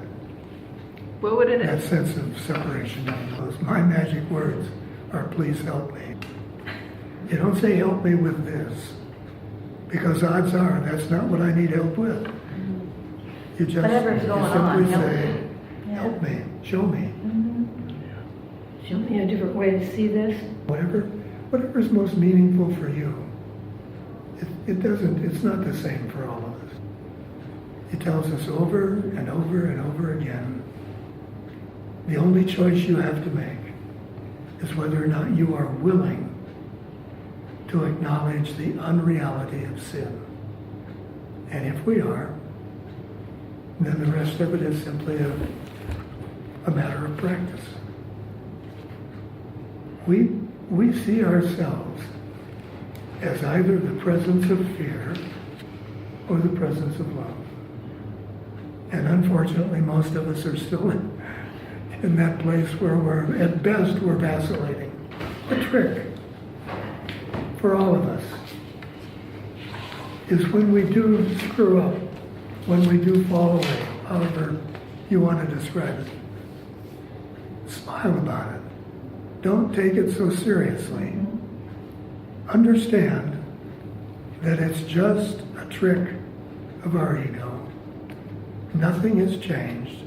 What would that it, sense of separation anymore. My magic words are please help me. You don't say help me with this, because odds are that's not what I need help with. You just Whatever's going on, simply help say, me. help me, show me. Show me a different way to see this. Whatever's most meaningful for you. It's not the same for all of us. It tells us over and over and over again, the only choice you have to make is whether or not you are willing to acknowledge the unreality of sin. And if we are, then the rest of it is simply a matter of practice. We see ourselves as either the presence of fear or the presence of love. And unfortunately, most of us are still in that place where at best, we're vacillating. The trick for all of us is when we do screw up, when we do fall away, however you want to describe it, smile about it. Don't take it so seriously. Understand that it's just a trick of our ego. Nothing has changed.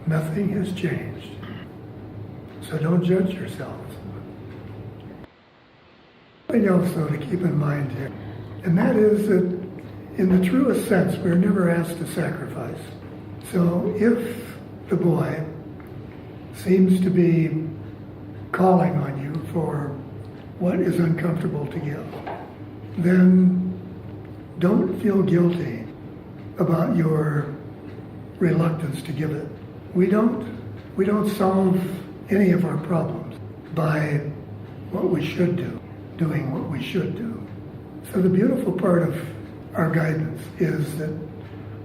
Nothing has changed. So don't judge yourselves. Something else, though, to keep in mind here, and that is that in the truest sense, we're never asked to sacrifice. So if the boy seems to be calling on you for what is uncomfortable to give, then don't feel guilty about your reluctance to give it. We don't solve any of our problems by what we should do, doing what we should do. So the beautiful part of our guidance is that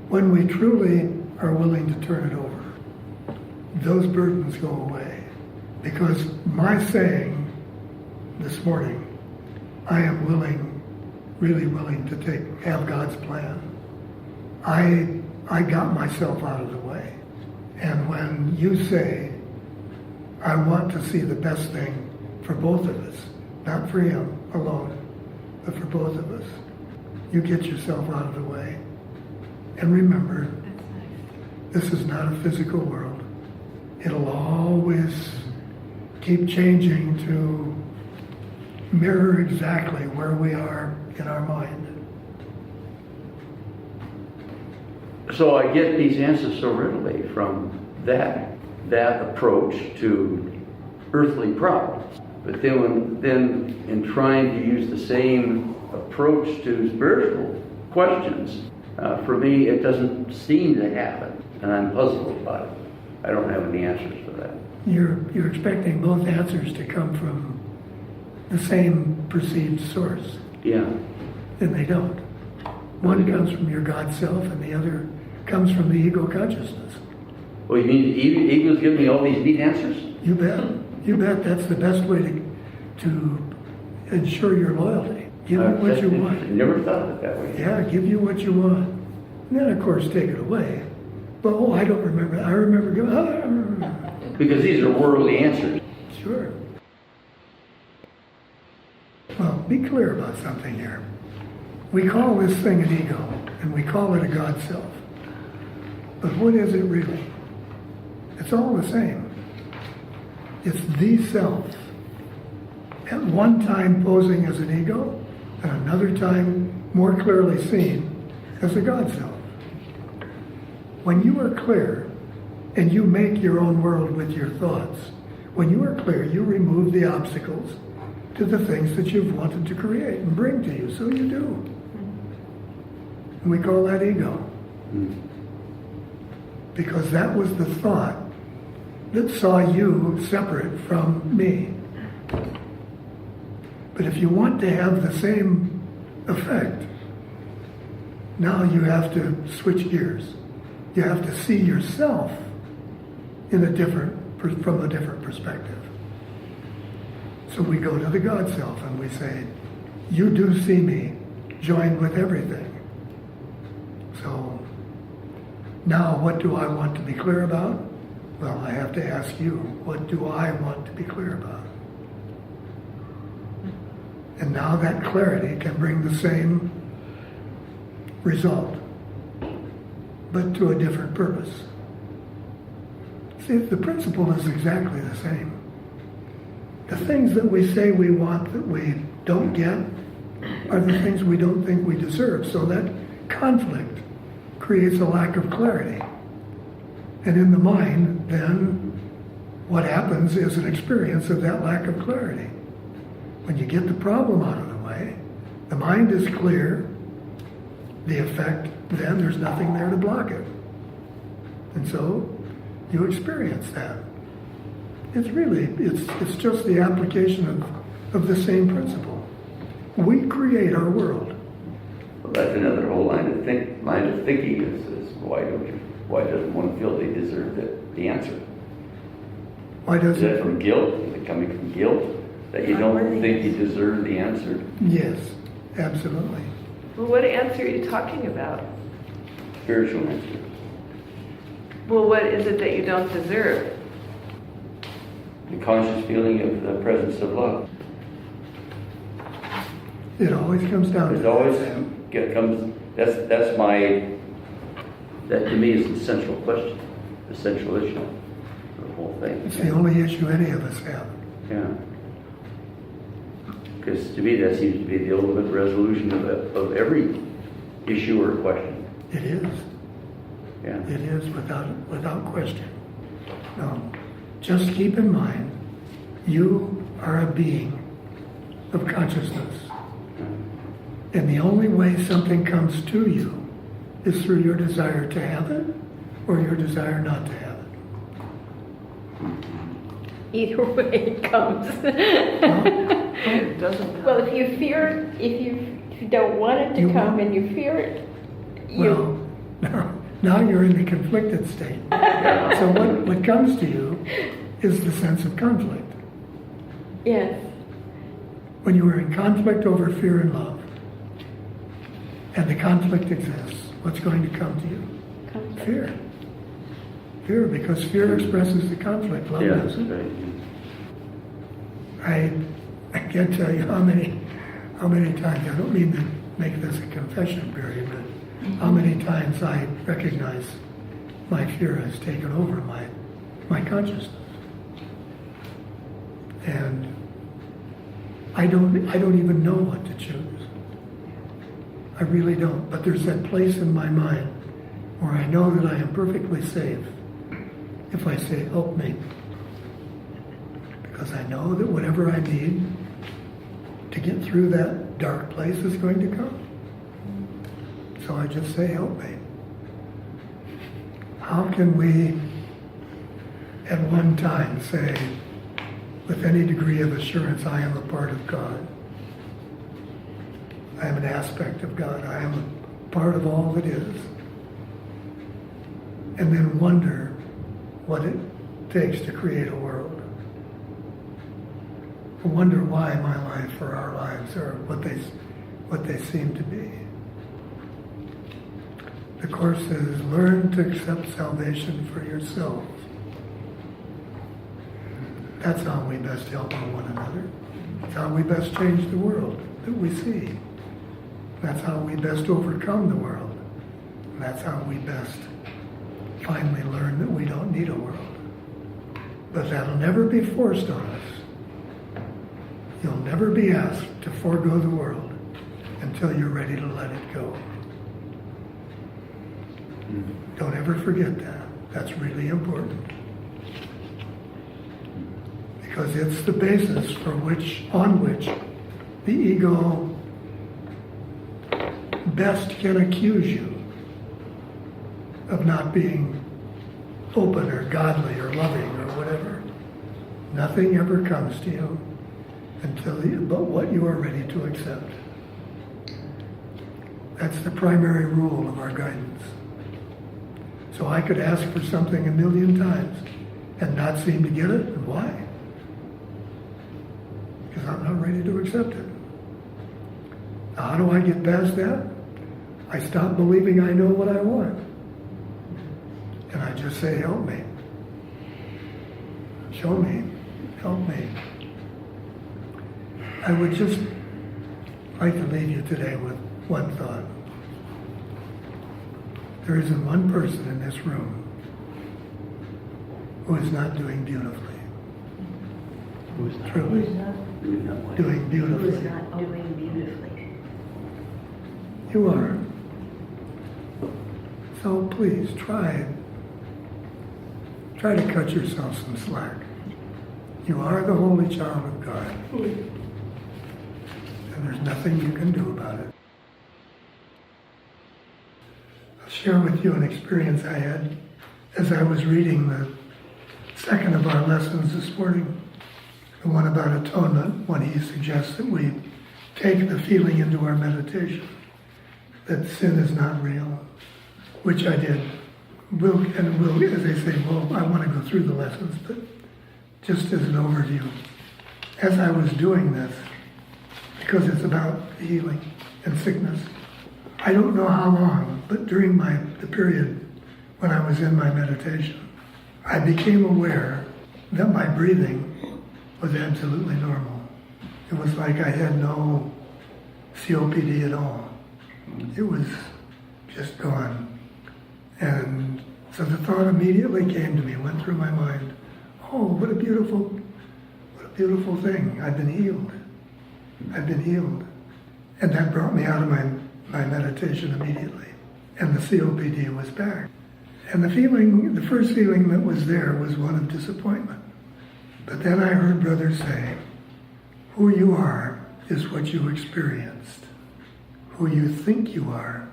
when we truly are willing to turn it over, those burdens go away. Because my saying this morning, I am willing, really willing to have God's plan, I got myself out of the way. And when you say, I want to see the best thing for both of us, not for him alone, but for both of us, you get yourself out of the way. And remember, this is not a physical world. It'll always keep changing to mirror exactly where we are in our mind. So I get these answers so readily from that approach to earthly problems. But then in trying to use the same approach to spiritual questions, for me it doesn't seem to happen, and I'm puzzled about it. I don't have any answers for that. You're expecting both answers to come from the same perceived source. Yeah. And they don't. One comes from your God self, and the other comes from the ego consciousness. Well, you mean the ego's giving me all these neat answers? You bet. You bet that's the best way to ensure your loyalty. Give you what you want. I never thought of it that way. Yeah, give you what you want. And then, of course, take it away. But, I don't remember. I remember giving, Because these are worldly answers. Sure. Well, be clear about something here. We call this thing an ego, and we call it a God self. But what is it really? It's all the same. It's the self. At one time posing as an ego, and another time more clearly seen as a God self. When you are clear, and you make your own world with your thoughts, when you are clear, you remove the obstacles to the things that you've wanted to create and bring to you. So you do. And we call that ego. Because that was the thought that saw you separate from me. But if you want to have the same effect, now you have to switch gears. You have to see yourself from a different perspective. So we go to the God self and we say, you do see me joined with everything. So now what do I want to be clear about? Well, I have to ask you, what do I want to be clear about? And now that clarity can bring the same result, but to a different purpose. See, the principle is exactly the same. The things that we say we want that we don't get are the things we don't think we deserve. So that conflict creates a lack of clarity. And in the mind, then, what happens is an experience of that lack of clarity. When you get the problem out of the way, the mind is clear, the effect, then there's nothing there to block it. And so you experience that. It's just the application of the same principle. We create our world. Well, that's another whole line of thinking is why doesn't one feel they deserve the answer? Why does Is that from guilt? Is it coming from guilt? That you don't think you deserve the answer? Yes, absolutely. Well, what answer are you talking about? Spiritual answer. Well, what is it that you don't deserve? The conscious feeling of the presence of love. It always comes down to It that, always Sam. that to me is the central question, the central issue of the whole thing. It's the only issue any of us have. Yeah. Because to me that seems to be the ultimate resolution of every issue or question. It is. Yeah. It is without question. No. Just keep in mind, you are a being of consciousness. And the only way something comes to you is through your desire to have it or your desire not to have it. Either way it comes. It doesn't come. Well, if you don't want it to come and you fear it, Well, now you're in the conflicted state. So what comes to you is the sense of conflict. yes. When you are in conflict over fear and love, and the conflict exists, what's going to come to you? Fear. Fear, because fear expresses the conflict. Love Yeah, doesn't. right. I can't tell you how many times, I don't mean to make this a confession period, but how many times I recognize my fear has taken over my consciousness. And I don't even know what to choose. I really don't. But there's that place in my mind where I know that I am perfectly safe if I say, help me. Because I know that whatever I need to get through that dark place is going to come. So I just say, help me. How can we at one time say, with any degree of assurance, I am a part of God. I am an aspect of God. I am a part of all that is. And then wonder what it takes to create a world. Wonder why my life or our lives are what they seem to be. The Course says, learn to accept salvation for yourself. That's how we best help one another. That's how we best change the world that we see. That's how we best overcome the world. And that's how we best finally learn that we don't need a world. But that'll never be forced on us. You'll never be asked to forego the world until you're ready to let it go. Don't ever forget that. That's really important. Because it's the basis on which the ego best can accuse you of not being open or godly or loving or whatever. Nothing ever comes to you but what you are ready to accept. That's the primary rule of our guidance. So I could ask for something a million times and not seem to get it. And why? Because I'm not ready to accept it. Now, how do I get past that? I stop believing I know what I want. And I just say, help me. Show me. Help me. I would just like to leave you today with one thought. There isn't one person in this room who is not doing beautifully. Who is not? Truly. Doing beautifully. doing beautifully. You are. So please try to cut yourself some slack. You are the holy child of God. And there's nothing you can do about it. I'll share with you an experience I had as I was reading the second of our lessons this morning, the one about atonement, when he suggests that we take the feeling into our meditation that sin is not real, which I did. As they say, I want to go through the lessons, but just as an overview. As I was doing this, because it's about healing and sickness, I don't know how long, but during the period when I was in my meditation, I became aware that my breathing was absolutely normal. It was like I had no COPD at all. It was just gone. And so the thought immediately came to me, went through my mind, oh, what a beautiful thing. I've been healed. I've been healed. And that brought me out of my meditation immediately. And the COPD was back. And the first feeling that was there was one of disappointment. But then I heard Brother say, who you are is what you experienced. Who you think you are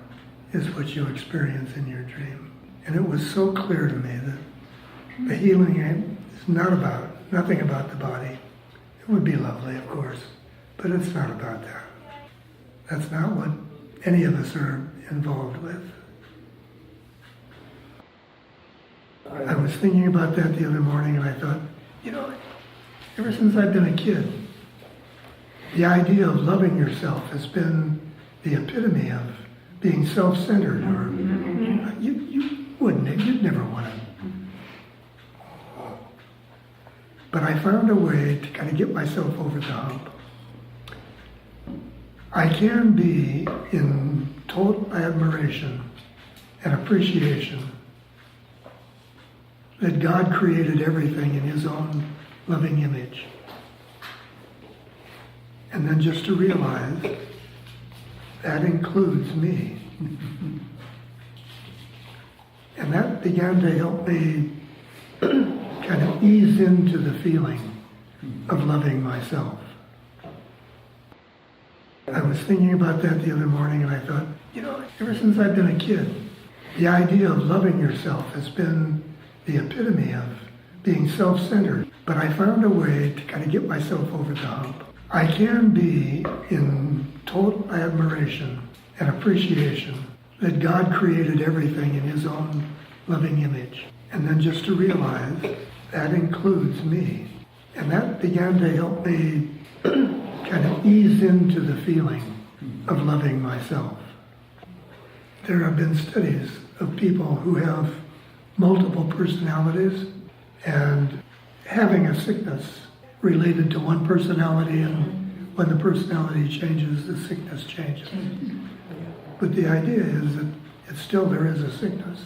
is what you experience in your dream. And it was so clear to me that the healing is nothing about the body. It would be lovely, of course, but it's not about that. That's not what any of us are involved with. I was thinking about that the other morning, and I thought, ever since I've been a kid, the idea of loving yourself has been the epitome of being self-centered, or you'd never want to. But I found a way to kind of get myself over the hump. I can be in total admiration and appreciation that God created everything in his own loving image. And then just to realize that includes me. And that began to help me kind of ease into the feeling of loving myself. I was thinking about that the other morning, and I thought, ever since I've been a kid, the idea of loving yourself has been the epitome of being self-centered. But I found a way to kind of get myself over the hump. I can be in total admiration and appreciation that God created everything in his own loving image. And then just to realize that includes me. And that began to help me kind of ease into the feeling of loving myself. There have been studies of people who have multiple personalities, and having a sickness related to one personality, and when the personality changes, the sickness changes. But the idea is that there is a sickness.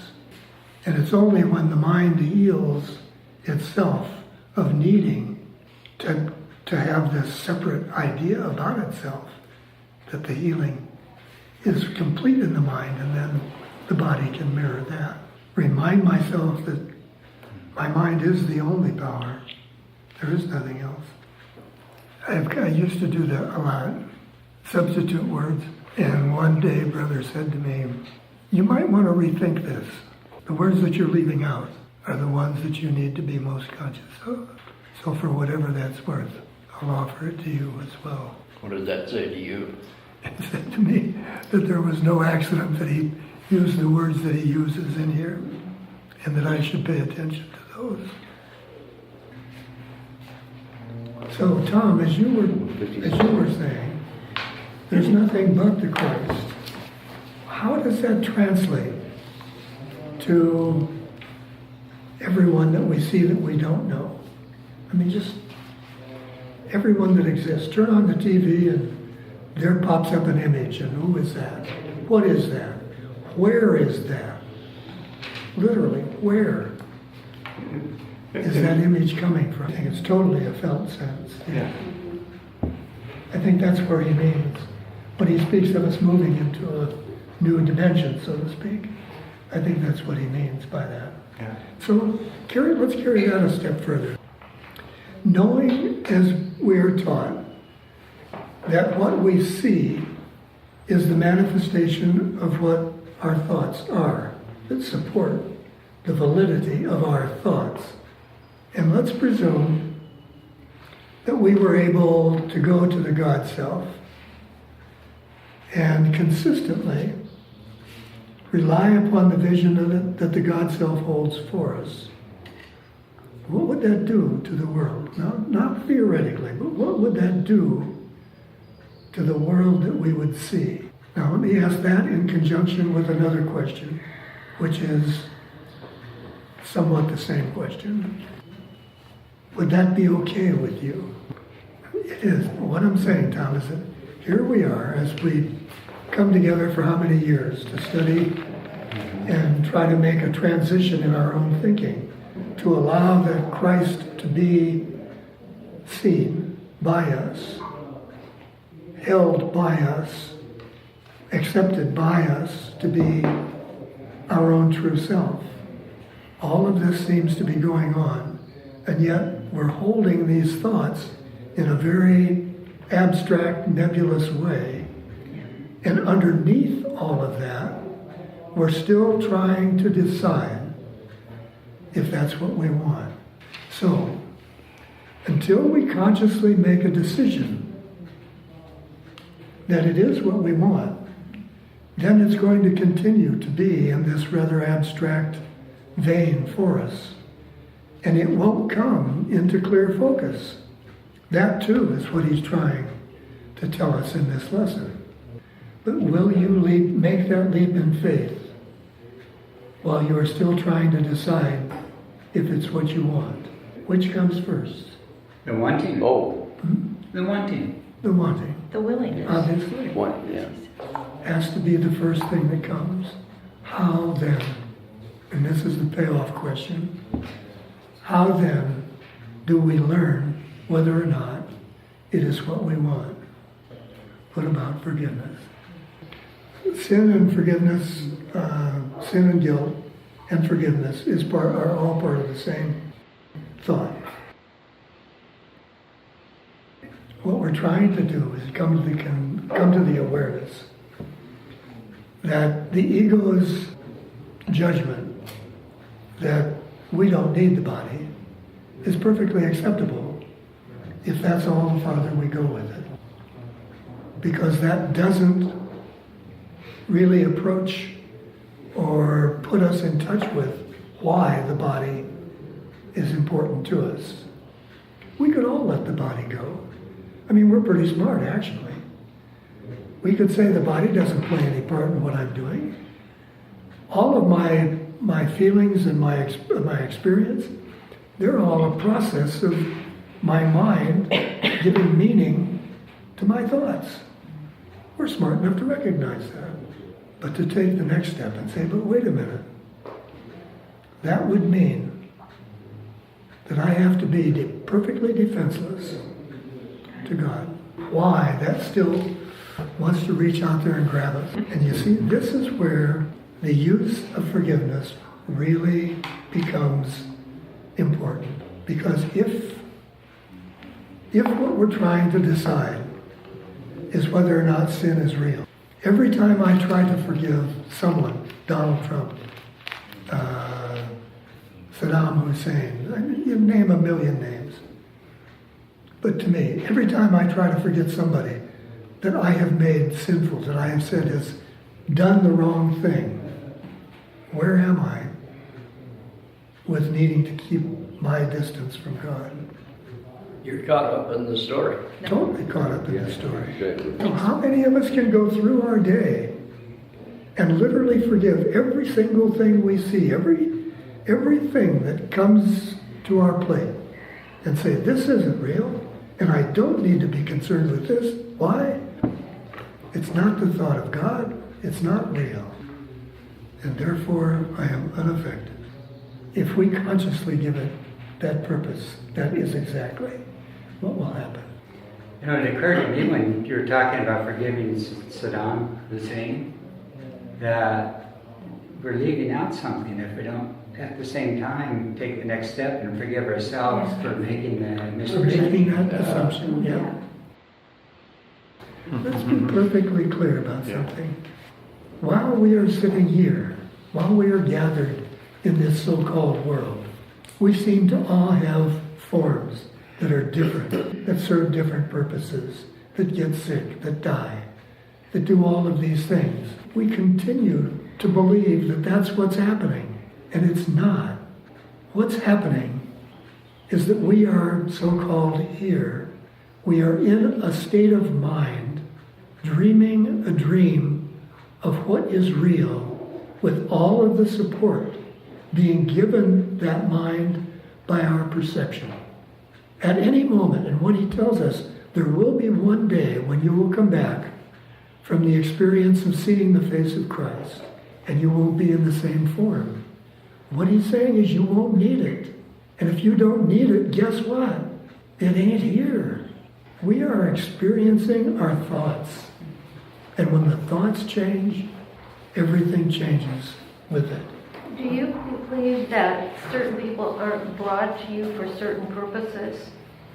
And it's only when the mind heals itself of needing to have this separate idea about itself that the healing is complete in the mind, and then the body can mirror that. Remind myself that my mind is the only power. There is nothing else. I used to do that a lot, substitute words. And one day, Brother said to me, you might want to rethink this. The words that you're leaving out are the ones that you need to be most conscious of. So for whatever that's worth, I'll offer it to you as well. What does that say to you? It said to me that there was no accident that he used the words that he uses in here. and that I should pay attention to those. So, Tom, as you were saying, there's nothing but the Christ. How does that translate to everyone that we see that we don't know? I mean, just everyone that exists. Turn on the TV and there pops up an image, and who is that? What is that? Where is that? Literally, where is that image coming from? I think it's totally a felt sense. Yeah. I think that's where he means. When he speaks of us moving into a new dimension, so to speak, I think that's what he means by that. Yeah. So let's carry that a step further. Knowing, as we are taught, that what we see is the manifestation of what our thoughts are, that support the validity of our thoughts. And let's presume that we were able to go to the God Self and consistently rely upon the vision of it that the God Self holds for us. What would that do to the world? Not theoretically, but what would that do to the world that we would see? Now, let me ask that in conjunction with another question, which is somewhat the same question. Would that be okay with you? It is. What I'm saying, Tom, is that here we are as we come together for how many years to study and try to make a transition in our own thinking to allow that Christ to be seen by us, held by us, accepted by us to be our own true self. All of this seems to be going on, and yet we're holding these thoughts in a very abstract, nebulous way. And underneath all of that, we're still trying to decide if that's what we want. So, until we consciously make a decision that it is what we want, then it's going to continue to be in this rather abstract vein for us. And it won't come into clear focus. That too is what he's trying to tell us in this lesson. But will you make that leap in faith while you are still trying to decide if it's what you want? Which comes first? The wanting. Oh. The wanting. The wanting. The willingness. Obviously. What? Yeah. Has to be the first thing that comes. How then? And this is the payoff question. How then do we learn whether or not it is what we want? What about forgiveness? Sin and forgiveness, sin and guilt and forgiveness are all part of the same thought. What we're trying to do is come to the awareness that the ego's judgment that we don't need the body is perfectly acceptable if that's all the farther we go with it. Because that doesn't really approach or put us in touch with why the body is important to us. We could all let the body go. I mean, we're pretty smart, actually. We could say the body doesn't play any part in what I'm doing. All of my feelings and my experience, they're all a process of my mind giving meaning to my thoughts. We're smart enough to recognize that. But to take the next step and say, but wait a minute. That would mean that I have to be perfectly defenseless to God. Why? That still wants to reach out there and grab us. And you see, this is where the use of forgiveness really becomes important. Because if what we're trying to decide is whether or not sin is real, every time I try to forgive someone, Donald Trump, Saddam Hussein, I mean, you name a million names. But to me, every time I try to forget somebody that I have made sinful, that I have said has done the wrong thing, where am I? with needing to keep my distance from God. You're caught up in the story. Totally caught up in the story. Exactly. So how many of us can go through our day and literally forgive every single thing we see, everything that comes to our plate, and say, this isn't real, and I don't need to be concerned with this. Why? It's not the thought of God. It's not real. And therefore, I am unaffected. If we consciously give it that purpose, that is exactly what will happen. You know, it occurred to me when you were talking about forgiving Saddam Hussein that we're leaving out something if we don't, at the same time, take the next step and forgive ourselves for making the For mistake. making that assumption, yeah. Let's be perfectly clear about something. While we are sitting here, while we are gathered in this so-called world, we seem to all have forms that are different, that serve different purposes, that get sick, that die, that do all of these things. We continue to believe that that's what's happening, and it's not. What's happening is that we are so-called here. We are in a state of mind, dreaming a dream of what is real, with all of the support being given that mind by our perception. At any moment, and what he tells us, there will be one day when you will come back from the experience of seeing the face of Christ, and you won't be in the same form. What he's saying is you won't need it. And if you don't need it, guess what? It ain't here. We are experiencing our thoughts. And when the thoughts change, everything changes with it. Do you believe that certain people are brought to you for certain purposes?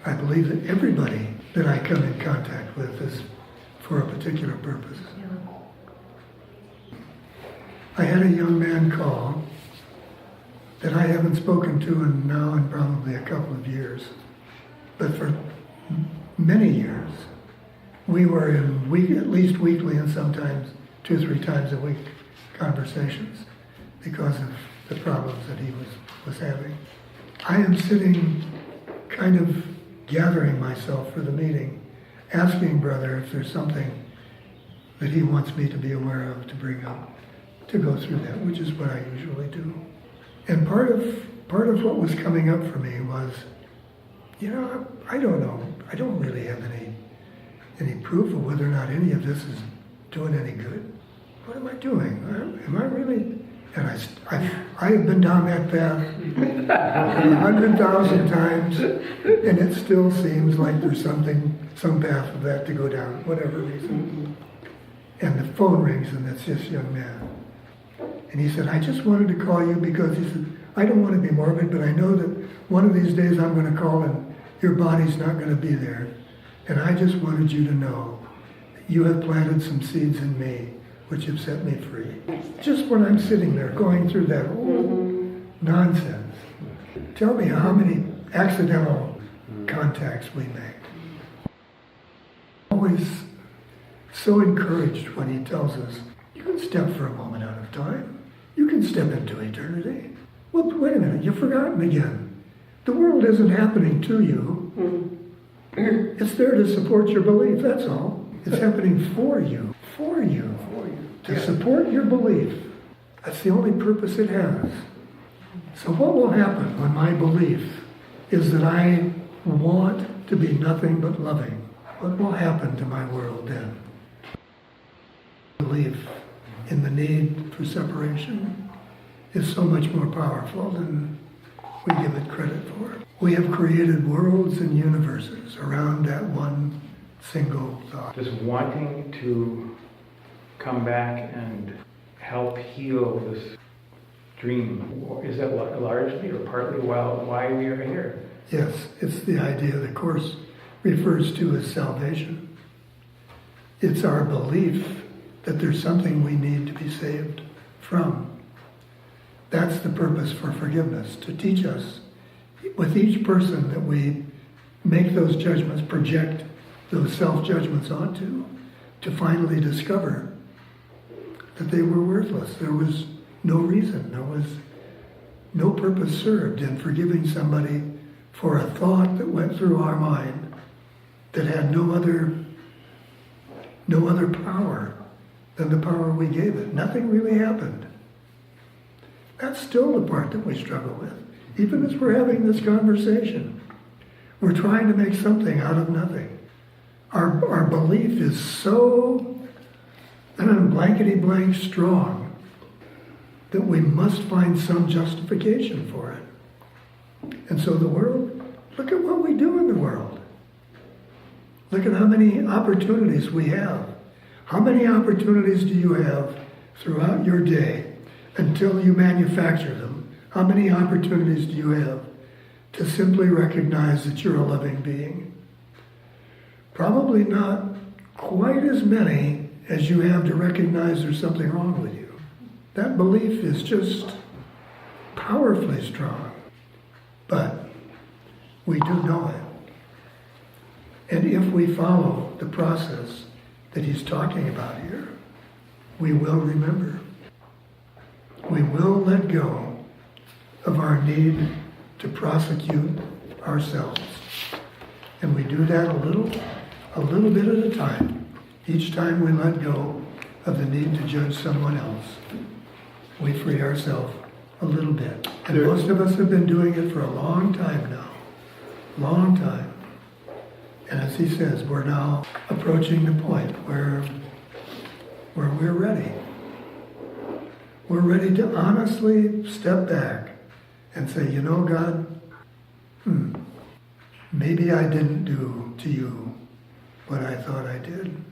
I believe that everybody that I come in contact with is for a particular purpose. I had a young man call that I haven't spoken to in probably a couple of years. But for many years, we were in at least weekly and sometimes 2-3 times a week conversations because of the problems that he was having. I am sitting kind of gathering myself for the meeting, asking brother if there's something that he wants me to be aware of, to bring up, to go through that, which is what I usually do. And part of what was coming up for me was, I don't know. I don't really have any proof of whether or not any of this is doing any good. What am I doing? Am I really? And I have been down that path 100,000 times, and it still seems like there's some path of that to go down, whatever reason. And the phone rings, and it's this young man. And he said, I just wanted to call you because, he said, I don't want to be morbid, but I know that one of these days I'm going to call and your body's not going to be there. And I just wanted you to know that you have planted some seeds in me which have set me free. Just when I'm sitting there going through that whole nonsense, tell me how many accidental contacts we make. Always so encouraged when he tells us, you can step for a moment out of time. You can step into eternity. Well, wait a minute, you've forgotten again. The world isn't happening to you. It's there to support your belief, that's all. It's happening for you. To support your belief. That's the only purpose it has. So what will happen when my belief is that I want to be nothing but loving? What will happen to my world then? Belief in the need for separation is so much more powerful than we give it credit for. We have created worlds and universes around that one single thought. Just wanting to come back and help heal this dream. Is that largely or partly why we are here? Yes, it's the idea the Course refers to as salvation. It's our belief that there's something we need to be saved from. That's the purpose for forgiveness, to teach us, with each person that we make those judgments, project those self-judgments onto, to finally discover that they were worthless. There was no reason. no purpose served in forgiving somebody for a thought that went through our mind that had no other power than the power we gave it. Nothing really happened. That's still the part that we struggle with. Even as we're having this conversation, we're trying to make something out of nothing. Our belief is so blankety-blank strong that we must find some justification for it. And so the world, look at what we do in the world. Look at how many opportunities we have. How many opportunities do you have throughout your day until you manufacture them? How many opportunities do you have to simply recognize that you're a loving being? Probably not quite as many as you have to recognize there's something wrong with you. That belief is just powerfully strong. But we do know it. And if we follow the process that he's talking about here, we will remember. We will let go of our need to prosecute ourselves. And we do that a little bit at a time. Each time we let go of the need to judge someone else, we free ourselves a little bit. And most of us have been doing it for a long time now. Long time. And as he says, we're now approaching the point where we're ready. We're ready to honestly step back and say, you know, God, maybe I didn't do to you what I thought I did.